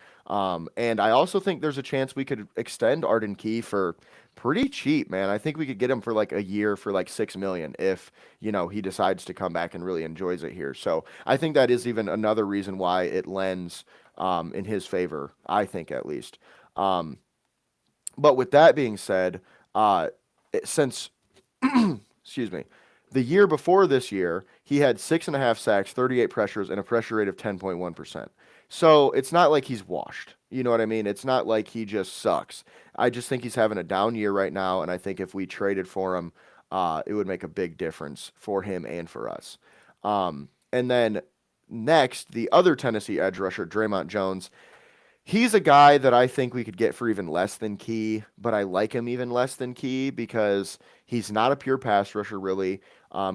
And I also think there's a chance we could extend Arden Key for pretty cheap, man. I think we could get him for like a year for like 6 million if he decides to come back and really enjoys it here. So I think that is even another reason why it lends in his favor. I think at least. Um, but with that being said, since excuse me, the year before this year, he had 6.5 sacks, 38 pressures, and a pressure rate of 10.1%. So it's not like he's washed. You know what I mean? It's not like he just sucks. I just think he's having a down year right now, and I think if we traded for him, it would make a big difference for him and for us. And then next, the other Tennessee edge rusher, Draymond Jones. He's a guy that I think we could get for even less than Key, but I like him even less than Key because he's not a pure pass rusher, really.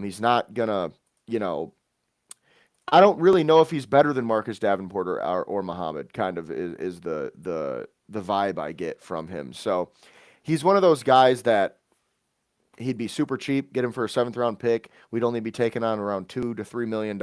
He's not gonna, you know, I don't really know if he's better than Marcus Davenport or Muhammad. Kind of is the vibe I get from him. So he's one of those guys that he'd be super cheap. Get him for a seventh round pick. We'd only be taking on around $2 to $3 million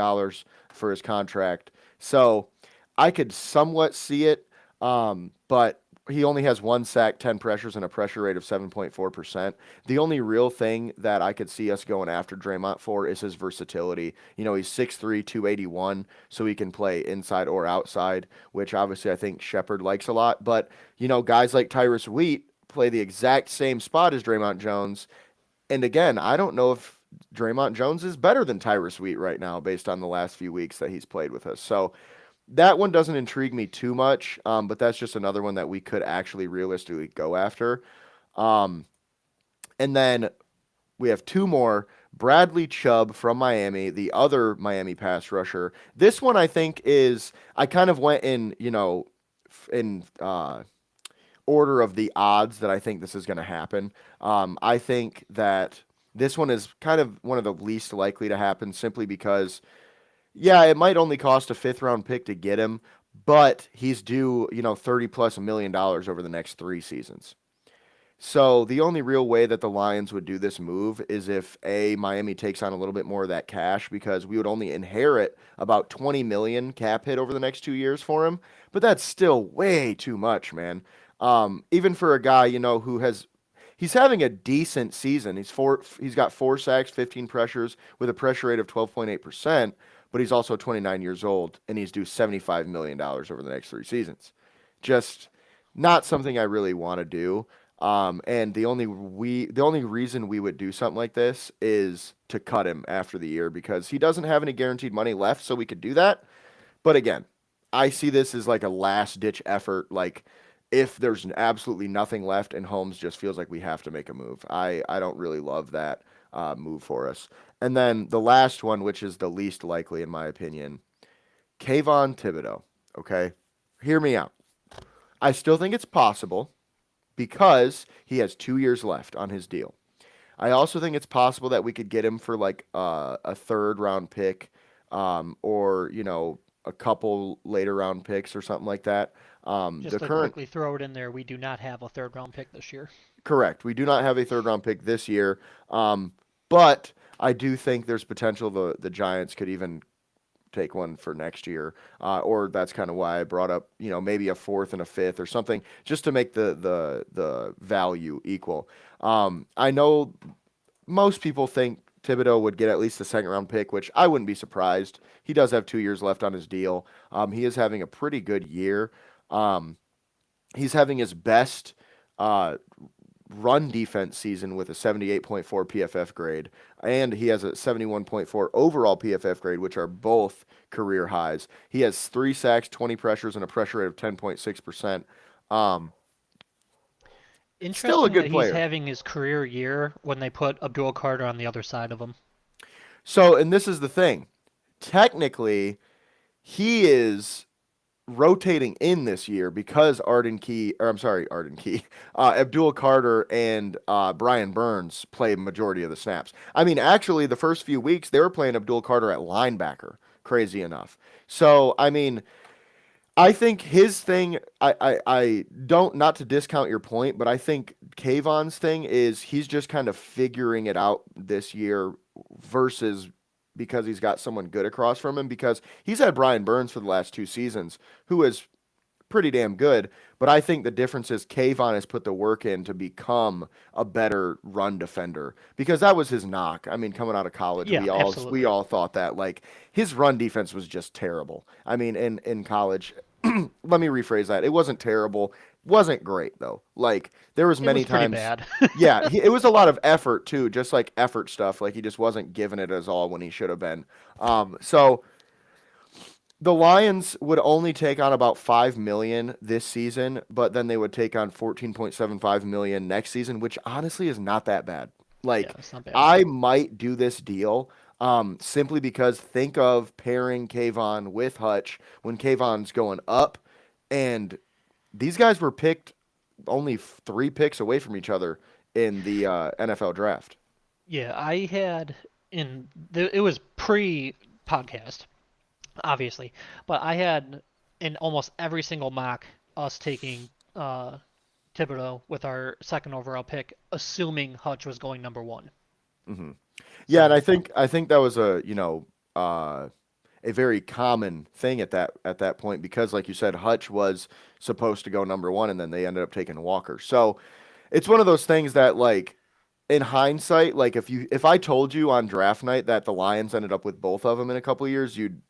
for his contract. So I could somewhat see it, but he only has one sack, 10 pressures, and a pressure rate of 7.4%. The only real thing that I could see us going after Draymond for is his versatility. You know, he's 6'3", 281, so he can play inside or outside, which obviously I think Shepard likes a lot. But, you know, guys like Tyrus Wheat play the exact same spot as Draymond Jones. And again, I don't know if Draymond Jones is better than Tyrus Wheat right now based on the last few weeks that he's played with us. So that one doesn't intrigue me too much, but that's just another one that we could actually realistically go after. Um, and then we have two more. Bradley Chubb from Miami, the other Miami pass rusher. This one I think is, I kind of went in, you know, in order of the odds that I think this is going to happen. I think that this one is kind of one of the least likely to happen simply because yeah, it might only cost a fifth round pick to get him, but he's due, you know, 30 plus $1 million over the next 3 seasons. So the only real way that the Lions would do this move is if Miami takes on a little bit more of that cash because we would only inherit about 20 million cap hit over the next 2 years for him, but that's still way too much, man. Even for a guy, you know, he's having a decent season. He's got 4 sacks, 15 pressures with a pressure rate of 12.8%, but he's also 29 years old and he's due $75 million over the next 3 seasons. Just not something I really want to do. And the only reason we would do something like this is to cut him after the year because he doesn't have any guaranteed money left, so we could do that. But again, I see this as like a last ditch effort. Like if there's absolutely nothing left and Holmes just feels like we have to make a move. I don't really love that move for us. And then the last one, which is the least likely in my opinion, Kayvon Thibodeau. Okay, hear me out. I still think it's possible because he has 2 years left on his deal. I also think it's possible that we could get him for like a third round pick, or you know a couple later round picks or something like that. The Just to current quickly throw it in there, we do not have a third round pick this year. correct, we do not have a third round pick this year, but I do think there's potential the Giants could even take one for next year, or that's kind of why I brought up, you know, maybe a fourth and a fifth or something, just to make the value equal. I know most people think Thibodeau would get at least a second round pick, which I wouldn't be surprised. He does have 2 years left on his deal. He is having a pretty good year. Um, he's having his best uh, run defense season with a 78.4 PFF grade, and he has a 71.4 overall PFF grade, which are both career highs. He has 3 sacks, 20 pressures, and a pressure rate of 10.6%. Um, Still a Interesting that good he's player. having his career year when they put Abdul Carter on the other side of him. So, and this is the thing. Technically, he is rotating in this year because Arden Key, Abdul Carter and Brian Burns play majority of the snaps. I mean, actually, the first few weeks they were playing Abdul Carter at linebacker. Crazy enough. So, I mean, I think his thing, I don't, not to discount your point, but I think Kayvon's thing is he's just kind of figuring it out this year versus because he's got someone good across from him because he's had Brian Burns for the last 2 seasons, who is pretty damn good. But I think the difference is Kayvon has put the work in to become a better run defender because that was his knock. I mean, coming out of college, Yeah, we absolutely. all thought that like his run defense was just terrible. I mean, in college, let me rephrase that. It wasn't terrible. Wasn't great though. Like there was It was many pretty times. bad. Yeah, it was a lot of effort too, just like effort stuff. Like he just wasn't giving it as all when he should have been. So the Lions would only take on about 5 million this season, but then they would take on 14.75 million next season, which honestly is not that bad. Yeah, Like it's not bad. I might do this deal simply because think of pairing Kayvon with Hutch when Kayvon's going up, and these guys were picked only 3 picks away from each other in the NFL draft. Yeah, I had it was pre-podcast, obviously, but I had in almost every single mock us taking Thibodeau with our second overall pick, assuming Hutch was going number one. Hmm. Yeah, and So I think that was a, you know, a very common thing at that point because, like you said, Hutch was supposed to go number one, and then they ended up taking Walker. So it's one of those things that, like, in hindsight, like if I told you on draft night that the Lions ended up with both of them in a couple of years, you'd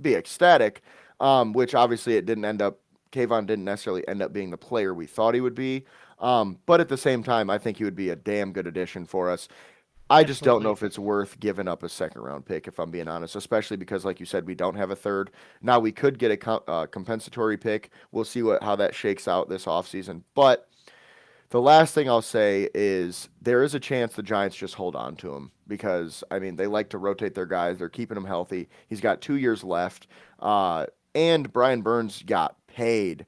be ecstatic. Which obviously it didn't end up. Kayvon didn't necessarily end up being the player we thought he would be. But at the same time, I think he would be a damn good addition for us. I just don't know Absolutely. if it's worth giving up a second round pick, if I'm being honest, especially because, like you said, we don't have a third. Now, we could get a compensatory pick. We'll see how that shakes out this offseason. But the last thing I'll say is there is a chance the Giants just hold on to him because, I mean, they like to rotate their guys. They're keeping him healthy. He's got 2 years left. And Brian Burns got paid.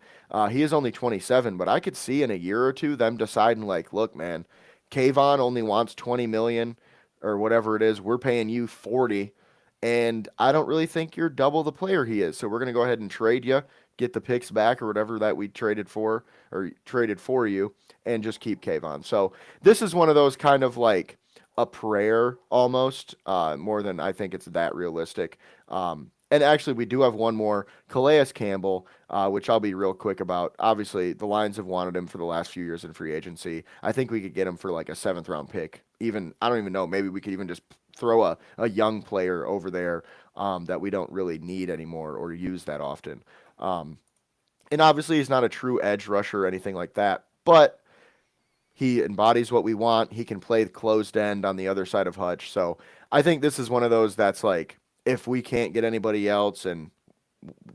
He is only 27, but I could see in a year or two them deciding, like, look, man, Kayvon only wants 20 million or whatever it is. We're paying you 40, and I don't really think you're double the player he is. So we're going to go ahead and trade you, get the picks back or whatever that we traded for or traded for you, and just keep Kayvon. So this is one of those kind of like a prayer almost, more than I think it's that realistic. And actually, we do have one more, Calais Campbell, which I'll be real quick about. Obviously, the Lions have wanted him for the last few years in free agency. I think we could get him for like a seventh round pick. Even I don't even know. Maybe we could even just throw a young player over there that we don't really need anymore or use that often. Um, and obviously, he's not a true edge rusher or anything like that, but he embodies what we want. He can play the closed end on the other side of Hutch. So I think this is one of those that's like, if we can't get anybody else and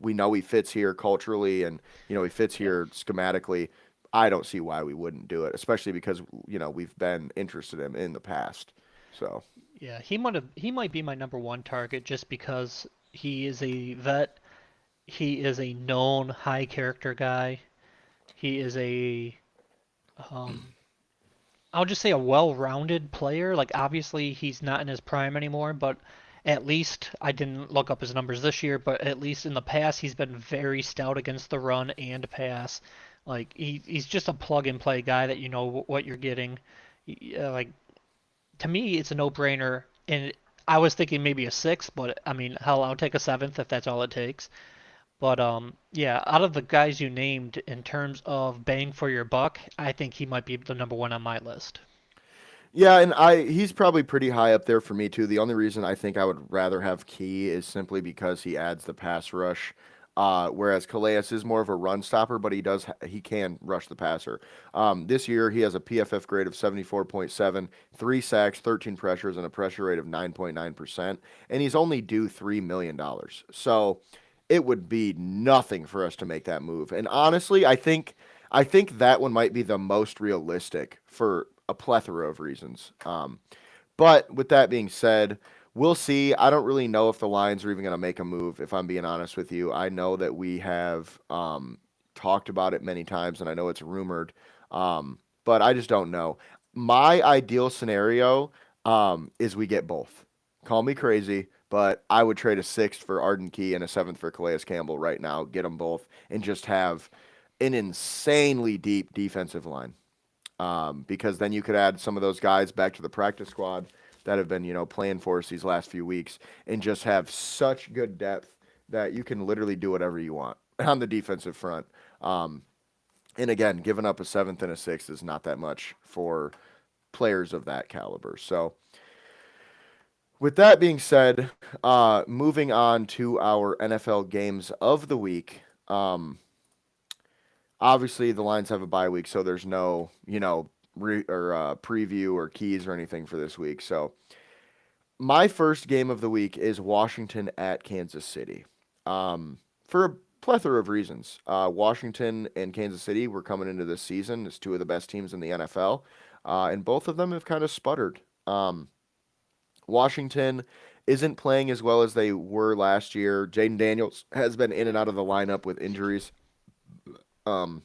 we know he fits here culturally and, he fits Yeah. here schematically, I don't see why we wouldn't do it, especially because, we've been interested in him in the past. So, Yeah, he might be my number one target just because he is a vet. He is a known high character guy. He is a um I'll just say a well-rounded player. Like obviously he's not in his prime anymore, but at least I didn't look up his numbers this year, but at least in the past he's been very stout against the run and pass. Like he's just a plug and play guy that you know what you're getting. Like to me it's a no-brainer and I was thinking maybe a sixth, but I mean, hell, I'll take a seventh if that's all it takes. But yeah, out of the guys you named in terms of bang for your buck, I think he might be the number one on my list. yeah, and he's probably pretty high up there for me too. The only reason I think I would rather have Key is simply because he adds the pass rush. Whereas Calais is more of a run stopper, but he can rush the passer. This year he has a PFF grade of 74.7, 3 sacks, 13 pressures, and a pressure rate of 9.9%, and he's only due $3 million. So it would be nothing for us to make that move. And honestly, I think that one might be the most realistic for a plethora of reasons. But with that being said, we'll see. I don't really know if the Lions are even going to make a move, if I'm being honest with you. I know that we have talked about it many times, and I know it's rumored, but I just don't know. My ideal scenario is we get both. Call me crazy, but I would trade a sixth for Arden Key and a seventh for Calais Campbell right now, get them both, and just have an insanely deep defensive line, because then you could add some of those guys back to the practice squad that have been, playing for us these last few weeks and just have such good depth that you can literally do whatever you want on the defensive front. Um, and again, giving up a seventh and a sixth is not that much for players of that caliber. So, with that being said, moving on to our NFL games of the week. Obviously, the Lions have a bye week, so there's no, preview or keys or anything for this week. So my first game of the week is Washington at Kansas City. For a plethora of reasons. Washington and Kansas City were coming into this season as two of the best teams in the NFL, and both of them have kind of sputtered. Washington isn't playing as well as they were last year. Jaden Daniels has been in and out of the lineup with injuries. Um,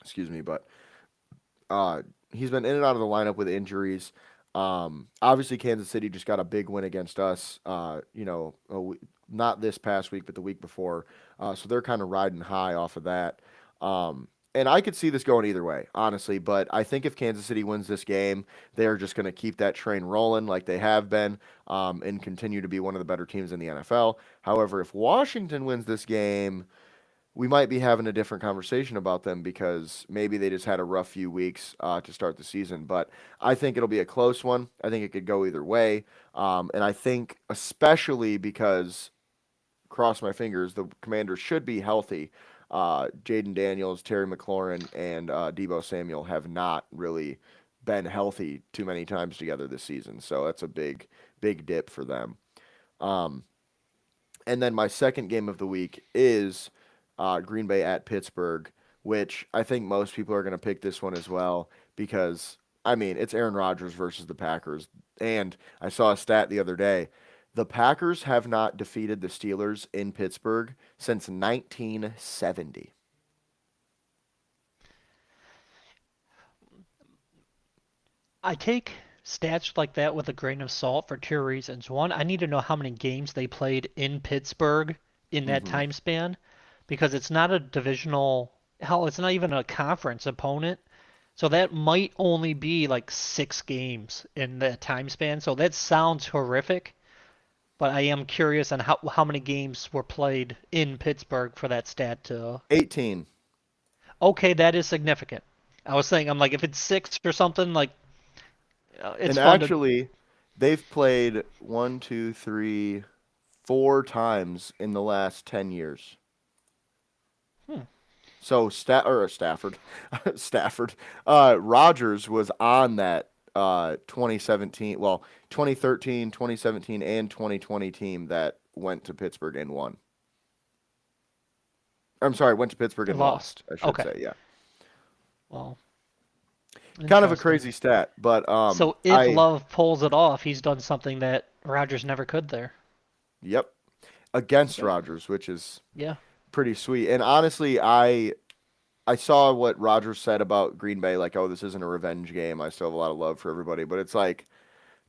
excuse me, but uh, he's been in and out of the lineup with injuries. Obviously, Kansas City just got a big win against us. Not this past week, but the week before. So they're kind of riding high off of that. and I could see this going either way, honestly. But I think if Kansas City wins this game, they're just going to keep that train rolling like they have been, and continue to be one of the better teams in the NFL. However, if Washington wins this game, we might be having a different conversation about them because maybe they just had a rough few weeks to start the season. But I think it'll be a close one. I think it could go either way. And I think, especially because, cross my fingers, the Commanders should be healthy. Jaden Daniels, Terry McLaurin, and Debo Samuel have not really been healthy too many times together this season. So that's a big, big dip for them. Um, and then my second game of the week is Green Bay at Pittsburgh, which I think most people are going to pick this one as well because, I mean, it's Aaron Rodgers versus the Packers. And I saw a stat the other day. The Packers have not defeated the Steelers in Pittsburgh since 1970. I take stats like that with a grain of salt for two reasons. One, I need to know how many games they played in Pittsburgh in that Hmm. time span because it's not a divisional, hell, it's not even a conference opponent. So that might only be like 6 games in that time span. So that sounds horrific, but I am curious on how many games were played in Pittsburgh for that stat to. 18. Okay, that is significant. I was saying, I'm like, if it's 6 or something, like, it's And fun to. actually, they've played one, two, three, 4 times in the last 10 years. Hmm. So Stafford, Stafford, Rodgers was on that 2017, well, 2013, 2017, and 2020 team that went to Pittsburgh and won. I'm sorry, went to Pittsburgh and Lost. lost, I should Okay. say. Yeah. Well, Kind of a interesting. crazy stat, but So if I Love pulls it off, he's done something that Rodgers never could there. yep, against Okay. Rodgers, which is Yeah. pretty sweet. And honestly, I saw what Rodgers said about Green Bay, like, oh, this isn't a revenge game. I still have a lot of love for everybody, but it's like,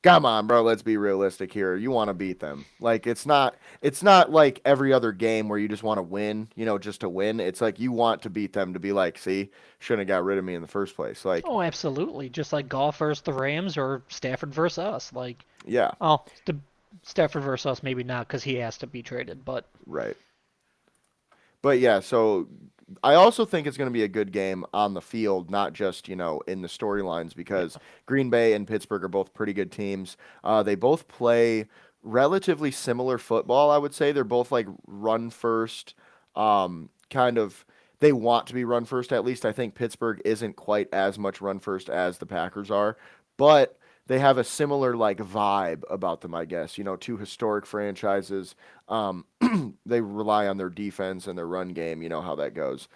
come on, bro, let's be realistic here. You want to beat them. Like it's not like every other game where you just want to win, just to win. It's like you want to beat them to be like, see, shouldn't have got rid of me in the first place. Like, Oh, absolutely. Just like golf versus the Rams or Stafford versus us. Like, yeah, oh, the Stafford versus us, maybe not because he has to be traded, but right. But yeah, so I also think it's going to be a good game on the field, not just, in the storylines, yeah. because Green Bay and Pittsburgh are both pretty good teams. They both play relatively similar football, I would say. They're both like run first, kind of. They want to be run first, at least. I think Pittsburgh isn't quite as much run first as the Packers are, but they have a similar like vibe about them, I guess. Two historic franchises. Um, they rely on their defense and their run game. You know how that goes.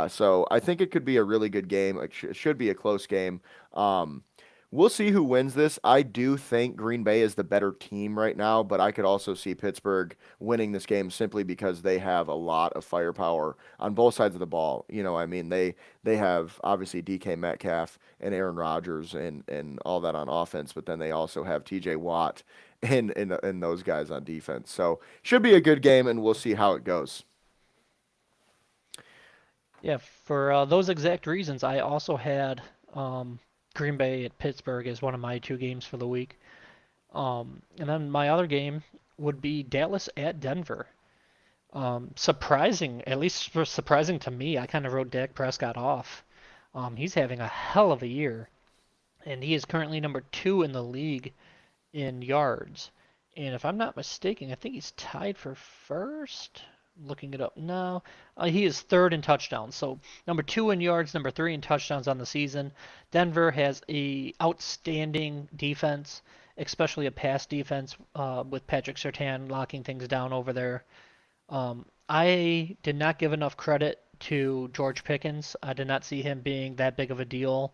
So I think it could be a really good game. It should be a close game. Um, we'll see who wins this. I do think Green Bay is the better team right now, but I could also see Pittsburgh winning this game simply because they have a lot of firepower on both sides of the ball. I mean, they have obviously DK Metcalf and Aaron Rodgers and all that on offense, but then they also have TJ Watt and those guys on defense. So should be a good game, and we'll see how it goes. Yeah, for those exact reasons, I also had Green Bay at Pittsburgh as one of my 2 games for the week. And then my other game would be Dallas at Denver. Surprising, at least surprising to me, I kind of wrote Dak Prescott off. He's having a hell of a year, and he is currently number 2 in the league in yards. And if I'm not mistaken, I think he's tied for first. Looking it up now. He is third in touchdowns. So number 2 in yards, number 3 in touchdowns on the season. Denver has a outstanding defense, especially a pass defense with Patrick Surtain locking things down over there. I did not give enough credit to George Pickens. I did not see him being that big of a deal.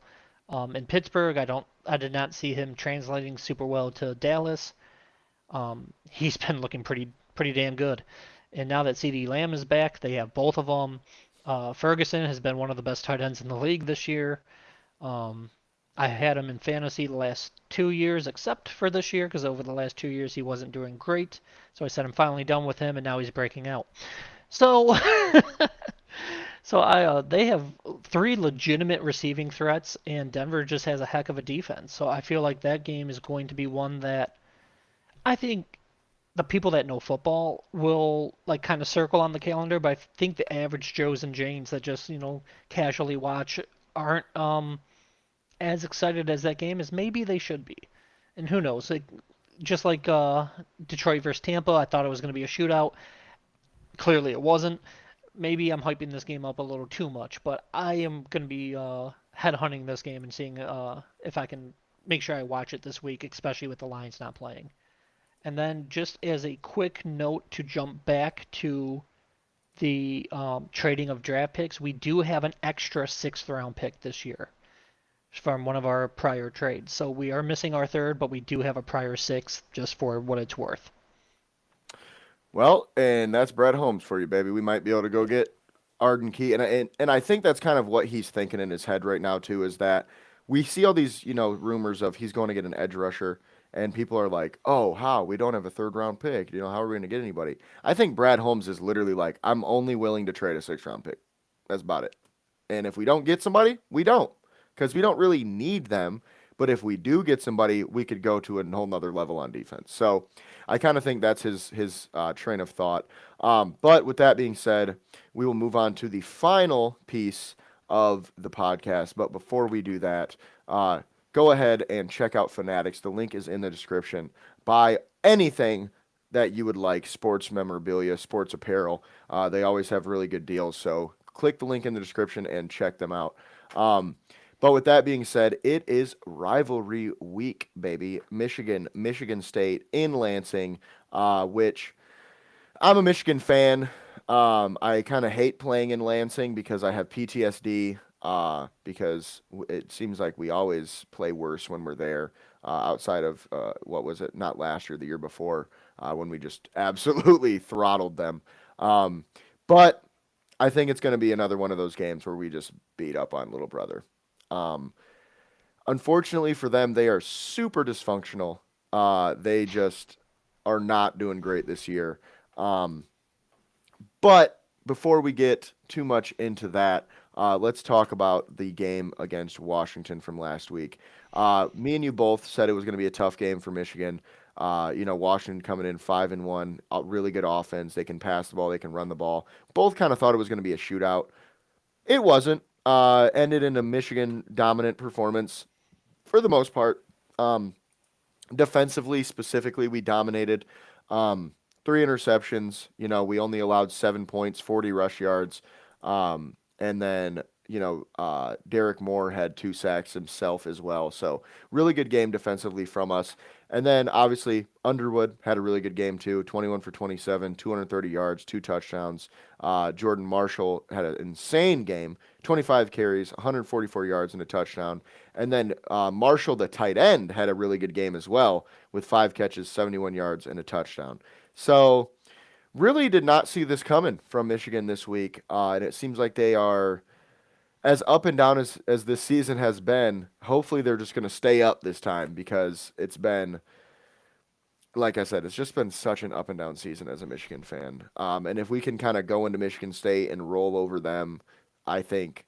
In Pittsburgh, I did not see him translating super well to Dallas. He's been looking pretty damn good. And now that CeeDee Lamb is back, they have both of them. Ferguson has been one of the best tight ends in the league this year. Um, I had him in fantasy the last 2 years, except for this year, because over the last 2 years he wasn't doing great. So I said I'm finally done with him, and now he's breaking out. So So they have three legitimate receiving threats, and Denver just has a heck of a defense. So I feel like that game is going to be one that I think the people that know football will like kind of circle on the calendar, but I think the average Joes and Janes that just casually watch aren't as excited as that game as maybe they should be. And who knows? Like, just like Detroit versus Tampa, I thought it was going to be a shootout. Clearly, it wasn't. Maybe I'm hyping this game up a little too much, but I am going to be headhunting this game and seeing if I can make sure I watch it this week, especially with the Lions not playing. And then, just as a quick note to jump back to the trading of draft picks, we do have an extra sixth round pick this year from one of our prior trades. So we are missing our third, but we do have a prior sixth just for what it's worth. Well, and that's Brett Holmes for you, baby. We might be able to go get Arden Key, and I think that's kind of what he's thinking in his head right now too. Is that we see all these rumors of he's going to get an edge rusher, and people are like, "Oh, how we don't have a third round pick? How are we going to get anybody?" I think Brad Holmes is literally like, "I'm only willing to trade a sixth round pick. That's about it. And if we don't get somebody, we don't, because we don't really need them. But if we do get somebody, we could go to a whole nother level on defense." So I kind of think that's his train of thought. But with that being said, we will move on to the final piece of the podcast. But before we do that, go ahead and check out Fanatics. The link is in the description. Buy anything that you would like, sports memorabilia, sports apparel. They always have really good deals. So click the link in the description and check them out. Um, but with that being said, it is rivalry week, baby. Michigan State in Lansing, which I'm a Michigan fan. I kind of hate playing in Lansing because I have PTSD. Because it seems like we always play worse when we're there. Outside of what was it? Not last year, the year before, when we just absolutely throttled them. Um, but I think it's going to be another one of those games where we just beat up on little brother. Um, Unfortunately for them, they are super dysfunctional. They just are not doing great this year. Um, but before we get too much into that, let's talk about the game against Washington from last week. Me and you both said it was going to be a tough game for Michigan. Washington coming in 5-1, really good offense. They can pass the ball, they can run the ball. Both kind of thought it was going to be a shootout. It wasn't. Ended in a Michigan dominant performance for the most part. Um, Defensively, specifically, we dominated. Three interceptions. We only allowed 7 points, 40 rush yards. And then, Derek Moore had two sacks himself as well. So, really good game defensively from us. And then, obviously, Underwood had a really good game too, 21 for 27, 230 yards, two touchdowns. Jordan Marshall had an insane game, 25 carries, 144 yards, and a touchdown. And then Marshall, the tight end, had a really good game as well with 5 catches, 71 yards, and a touchdown. So, really did not see this coming from Michigan this week. And it seems like they are as up and down as this season has been. Hopefully, they're just going to stay up this time because it's been, like I said, it's just been such an up and down season as a Michigan fan. And if we can kind of go into Michigan State and roll over them, I think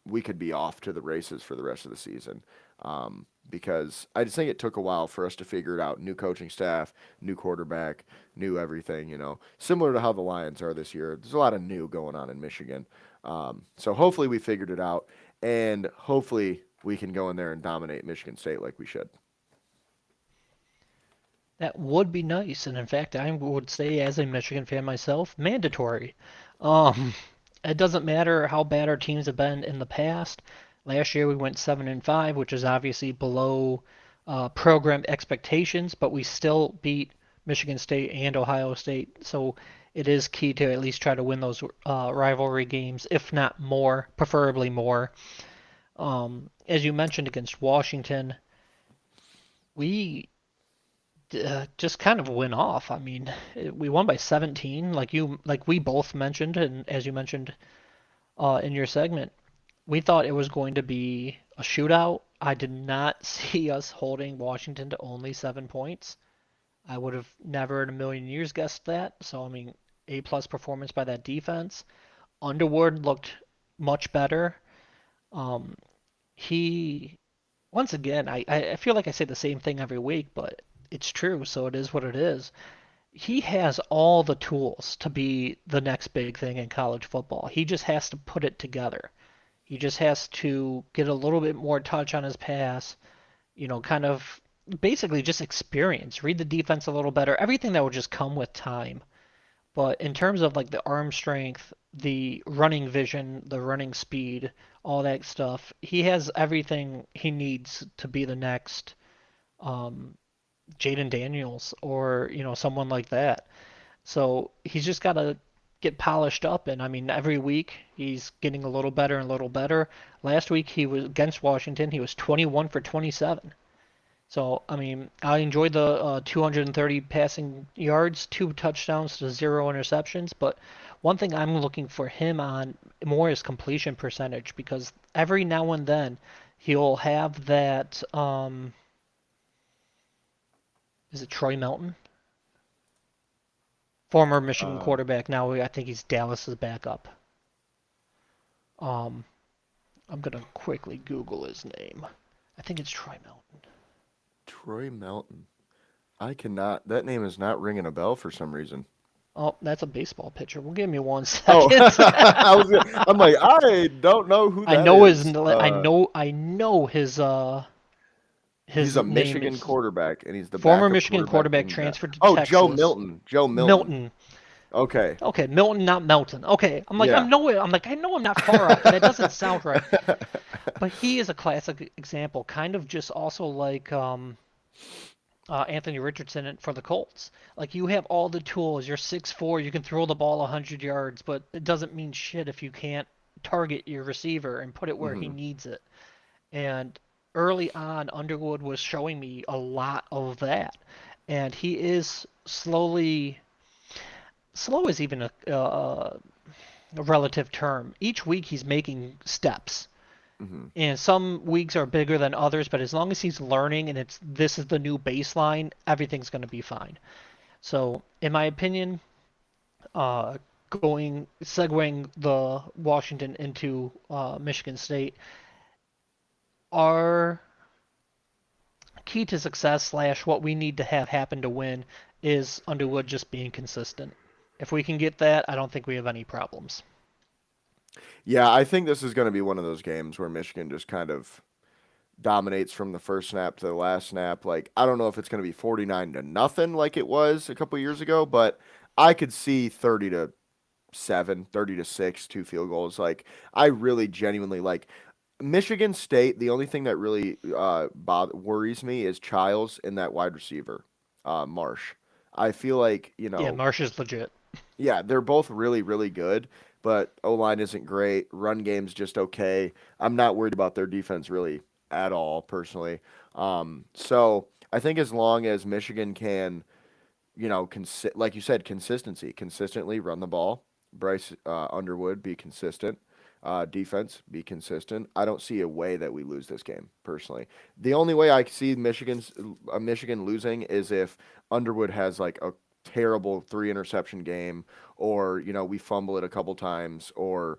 we could be off to the races for the rest of the season. Because I just think it took a while for us to figure it out. New coaching staff, new quarterback, new everything, similar to how the Lions are this year. There's a lot of new going on in Michigan. So hopefully we figured it out, and hopefully we can go in there and dominate Michigan State like we should. That would be nice, and in fact, I would say, as a Michigan fan myself, mandatory. Um, it doesn't matter how bad our teams have been in the past. Last year we went 7-5, which is obviously below program expectations, but we still beat Michigan State and Ohio State. So it is key to at least try to win those rivalry games, if not more, preferably more. As you mentioned against Washington, we just kind of went off. I mean, we won by 17, like we both mentioned, and as you mentioned in your segment, we thought it was going to be a shootout. I did not see us holding Washington to only 7 points. I would have never in a million years guessed that. So I mean, A plus performance by that defense. Underwood looked much better. Um, he once again, I feel like I say the same thing every week, but it's true, so it is what it is. He has all the tools to be the next big thing in college football. He just has to put it together. He just has to get a little bit more touch on his pass, kind of basically just experience, read the defense a little better, everything that would just come with time. But in terms of like the arm strength, the running vision, the running speed, all that stuff, he has everything he needs to be the next um, Jaden Daniels or someone like that. So he's just got to get polished up, and I mean every week he's getting a little better and a little better. Last week he was against Washington, he was 21 for 27. So, I mean, I enjoyed the 230 passing yards, 2 touchdowns to 0 interceptions. But one thing I'm looking for him on more is completion percentage because every now and then he'll have that. Is it Troy Melton? Former Michigan Uh, quarterback. Now I think he's Dallas's backup. Um, I'm gonna quickly Google his name. I think it's Troy Melton. Troy Melton. I cannot. That name is not ringing a bell for some reason. Oh, that's a baseball pitcher. Well, give me one Oh, second. I'm like, I don't know who I that know his is. I know his He's a name Michigan is quarterback, and he's the former backup Michigan quarterback quarterback in. transferred to Oh, Joe Texas. Milton. Joe Milton. Milton. Okay. Okay, Milton, not Melton. Okay, Yeah. I'm like I know I'm not far off, but that doesn't sound right. But he is a classic example, kind of just also like Anthony Richardson for the Colts. Like you have all the tools. You're 6'4", you can throw the ball 100 yards, but it doesn't mean shit if you can't target your receiver and put it where he hmm needs it. And early on, Underwood was showing me a lot of that. And he is slowly, slow is even a relative term. Each week he's making steps. hmm And some weeks are bigger than others, but as long as he's learning and this is the new baseline, everything's going to be fine. So, in my opinion, going segueing the Washington into Michigan State, our key to success slash what we need to have happen to win is Underwood just being consistent. If we can get that, I don't think we have any problems. Yeah, I think this is going to be one of those games where Michigan just kind of dominates from the first snap to the last snap. Like, I don't know if it's going to be 49 to nothing like it was a couple years ago, but I could see 30 to 7, 30 to 6, 2 field goals. Like, I really genuinely like Michigan State. The only thing that really worries me is Childs and that wide receiver, Marsh. I feel like, Yeah, Marsh is legit. yeah, they're both really, really good, but O line isn't great. Run game's just okay. I'm not worried about their defense really at all, personally. So I think as long as Michigan can, like you said, consistently run the ball. Bryce Underwood be consistent. Defense be consistent. I don't see a way that we lose this game personally. The only way I see Michigan losing is if Underwood has like a terrible 3 interception game, or we fumble it a couple times, or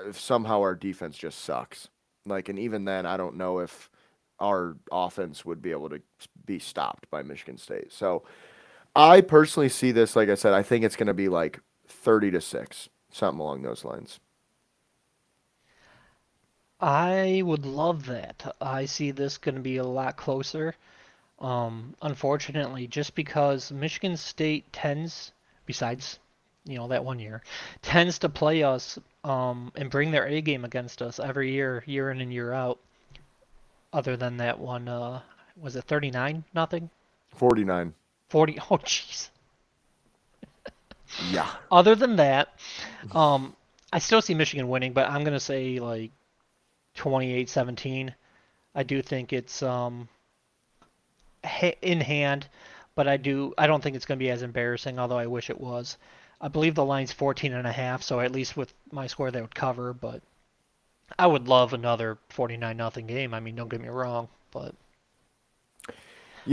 if somehow our defense just sucks. Like, and even then, I don't know if our offense would be able to be stopped by Michigan State. So I personally see this, like I said, I think it's going to be like 30 to 6, something along those lines. I would love that. I see this going to be a lot closer. Unfortunately, just because Michigan State tends, besides, that one year, tends to play us and bring their A game against us every year, year in and year out. Other than that one, was it 39 nothing? 49. 40? Oh, jeez. Yeah. Other than that, um, I still see Michigan winning, but I'm gonna say like 28-17. I do think it's in hand, but I don't think it's going to be as embarrassing, although I wish it was. I believe the line's 14 and a half, so at least with my score they would cover, but I would love another 49 nothing game. I mean, don't get me wrong, but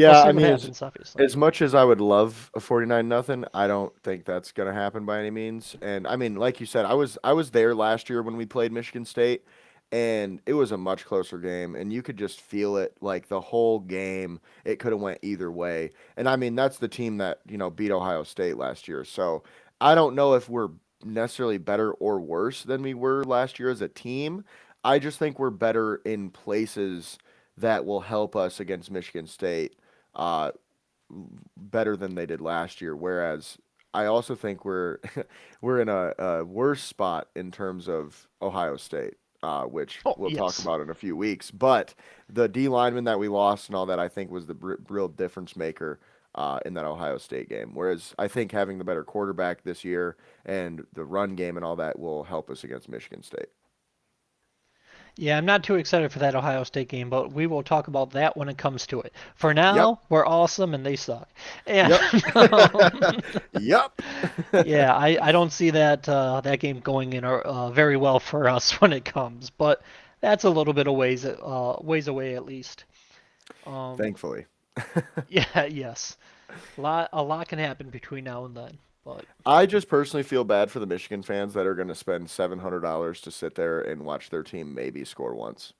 We'll Yeah, see I what mean, happens, obviously. as much as I would love a 49 nothing, I don't think that's going to happen by any means. And I mean, like you said, I was there last year when we played Michigan State, and it was a much closer game, and you could just feel it like the whole game. It could have went either way. And I mean, that's the team that, beat Ohio State last year. So, I don't know if we're necessarily better or worse than we were last year as a team. I just think we're better in places that will help us against Michigan State. Uh, Better than they did last year. Whereas I also think we're we're in a worse spot in terms of Ohio State, which Oh, we'll talk yes. about in a few weeks. But the D lineman that we lost and all that, I think, was the real difference maker in that Ohio State game. Whereas I think having the better quarterback this year and the run game and all that will help us against Michigan State. Yeah, I'm not too excited for that Ohio State game, but we will talk about that when it comes to it. For Yep. now, we're awesome and they suck. And Yep. Yep. yeah, I don't see that game going in very well for us when it comes, but that's a little bit of ways away at least. Um, Thankfully. yeah, yes, a lot can happen between now and then, but I just personally feel bad for the Michigan fans that are going to spend $700 to sit there and watch their team maybe score once.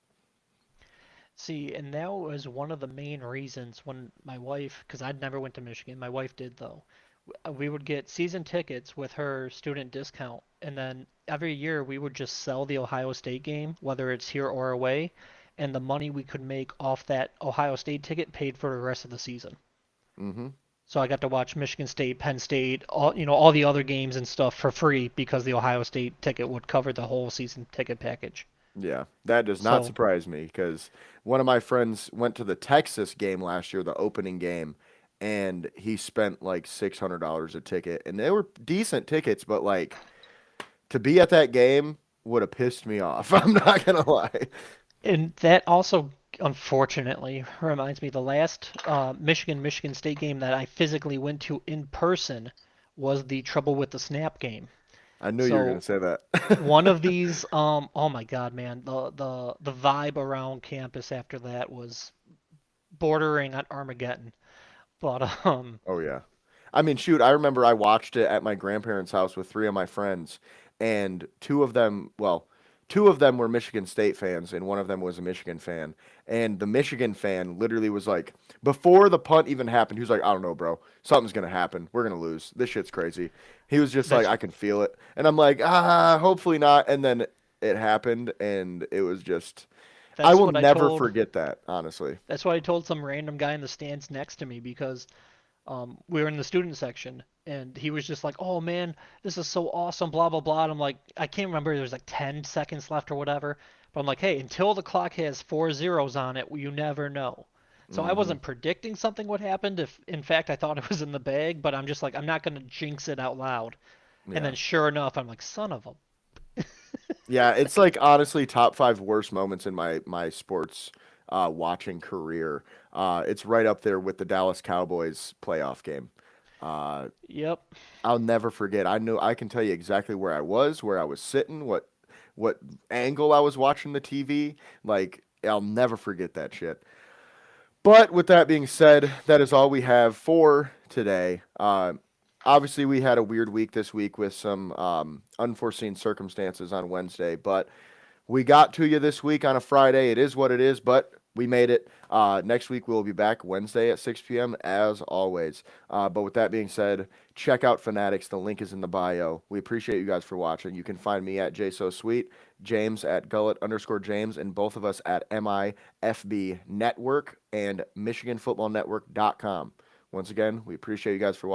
see, and that was one of the main reasons when my wife, because I'd never went to Michigan, my wife did though. We would get season tickets with her student discount, and then every year we would just sell the Ohio State game, whether it's here or away, and the money we could make off that Ohio State ticket paid for the rest of the season. Hmm. So I got to watch Michigan State, Penn State, all the other games and stuff for free because the Ohio State ticket would cover the whole season ticket package. Yeah, that does not So, surprise me because one of my friends went to the Texas game last year, the opening game, and he spent like $600 a ticket. And they were decent tickets, but like to be at that game would have pissed me off. I'm not gonna lie. and that also unfortunately reminds me the last Michigan State game that I physically went to in person was the Trouble with the Snap game. I knew you were gonna So say that. one of these, oh my God, man, the vibe around campus after that was bordering on Armageddon. But Oh yeah. I mean, shoot, I remember I watched it at my grandparents' house with three of my friends, and two of them were Michigan State fans, and one of them was a Michigan fan. And the Michigan fan literally was like, before the punt even happened, he was like, I don't know, bro. Something's gonna happen. We're gonna lose. This shit's crazy. He was just like, that's I can feel it. And I'm like, hopefully not. And then it happened, and it was just I that's will what I never told forget that, honestly. that's what I told some random guy in the stands next to me because we were in the student section, and he was just like, "Oh man, this is so awesome!" Blah blah blah. And I'm like, I can't remember. There was like 10 seconds left or whatever. But I'm like, hey, until the clock has four zeros on it, you never know. So I Hmm. wasn't predicting something would happen. If in fact I thought it was in the bag, but I'm just like, I'm not gonna jinx it out loud. And Yeah. then sure enough, I'm like, son of a. Yeah, it's like honestly top five worst moments in my sports watching career. It's right up there with the Dallas Cowboys playoff game. Uh, Yep. I'll never forget. I can tell you exactly where I was, where I was sitting, what angle I was watching the TV. Like I'll never forget that shit. But with that being said, that is all we have for today. Obviously, we had a weird week this week with some unforeseen circumstances on Wednesday, but we got to you this week on a Friday. It is what it is, but we made it. Next week we'll be back Wednesday at 6 p.m. as always. But with that being said, check out Fanatics. The link is in the bio. We appreciate you guys for watching. You can find me at JSoSweet, James at Gullet_James, and both of us at MIFB Network and MichiganFootballNetwork.com. Once again, we appreciate you guys for watching.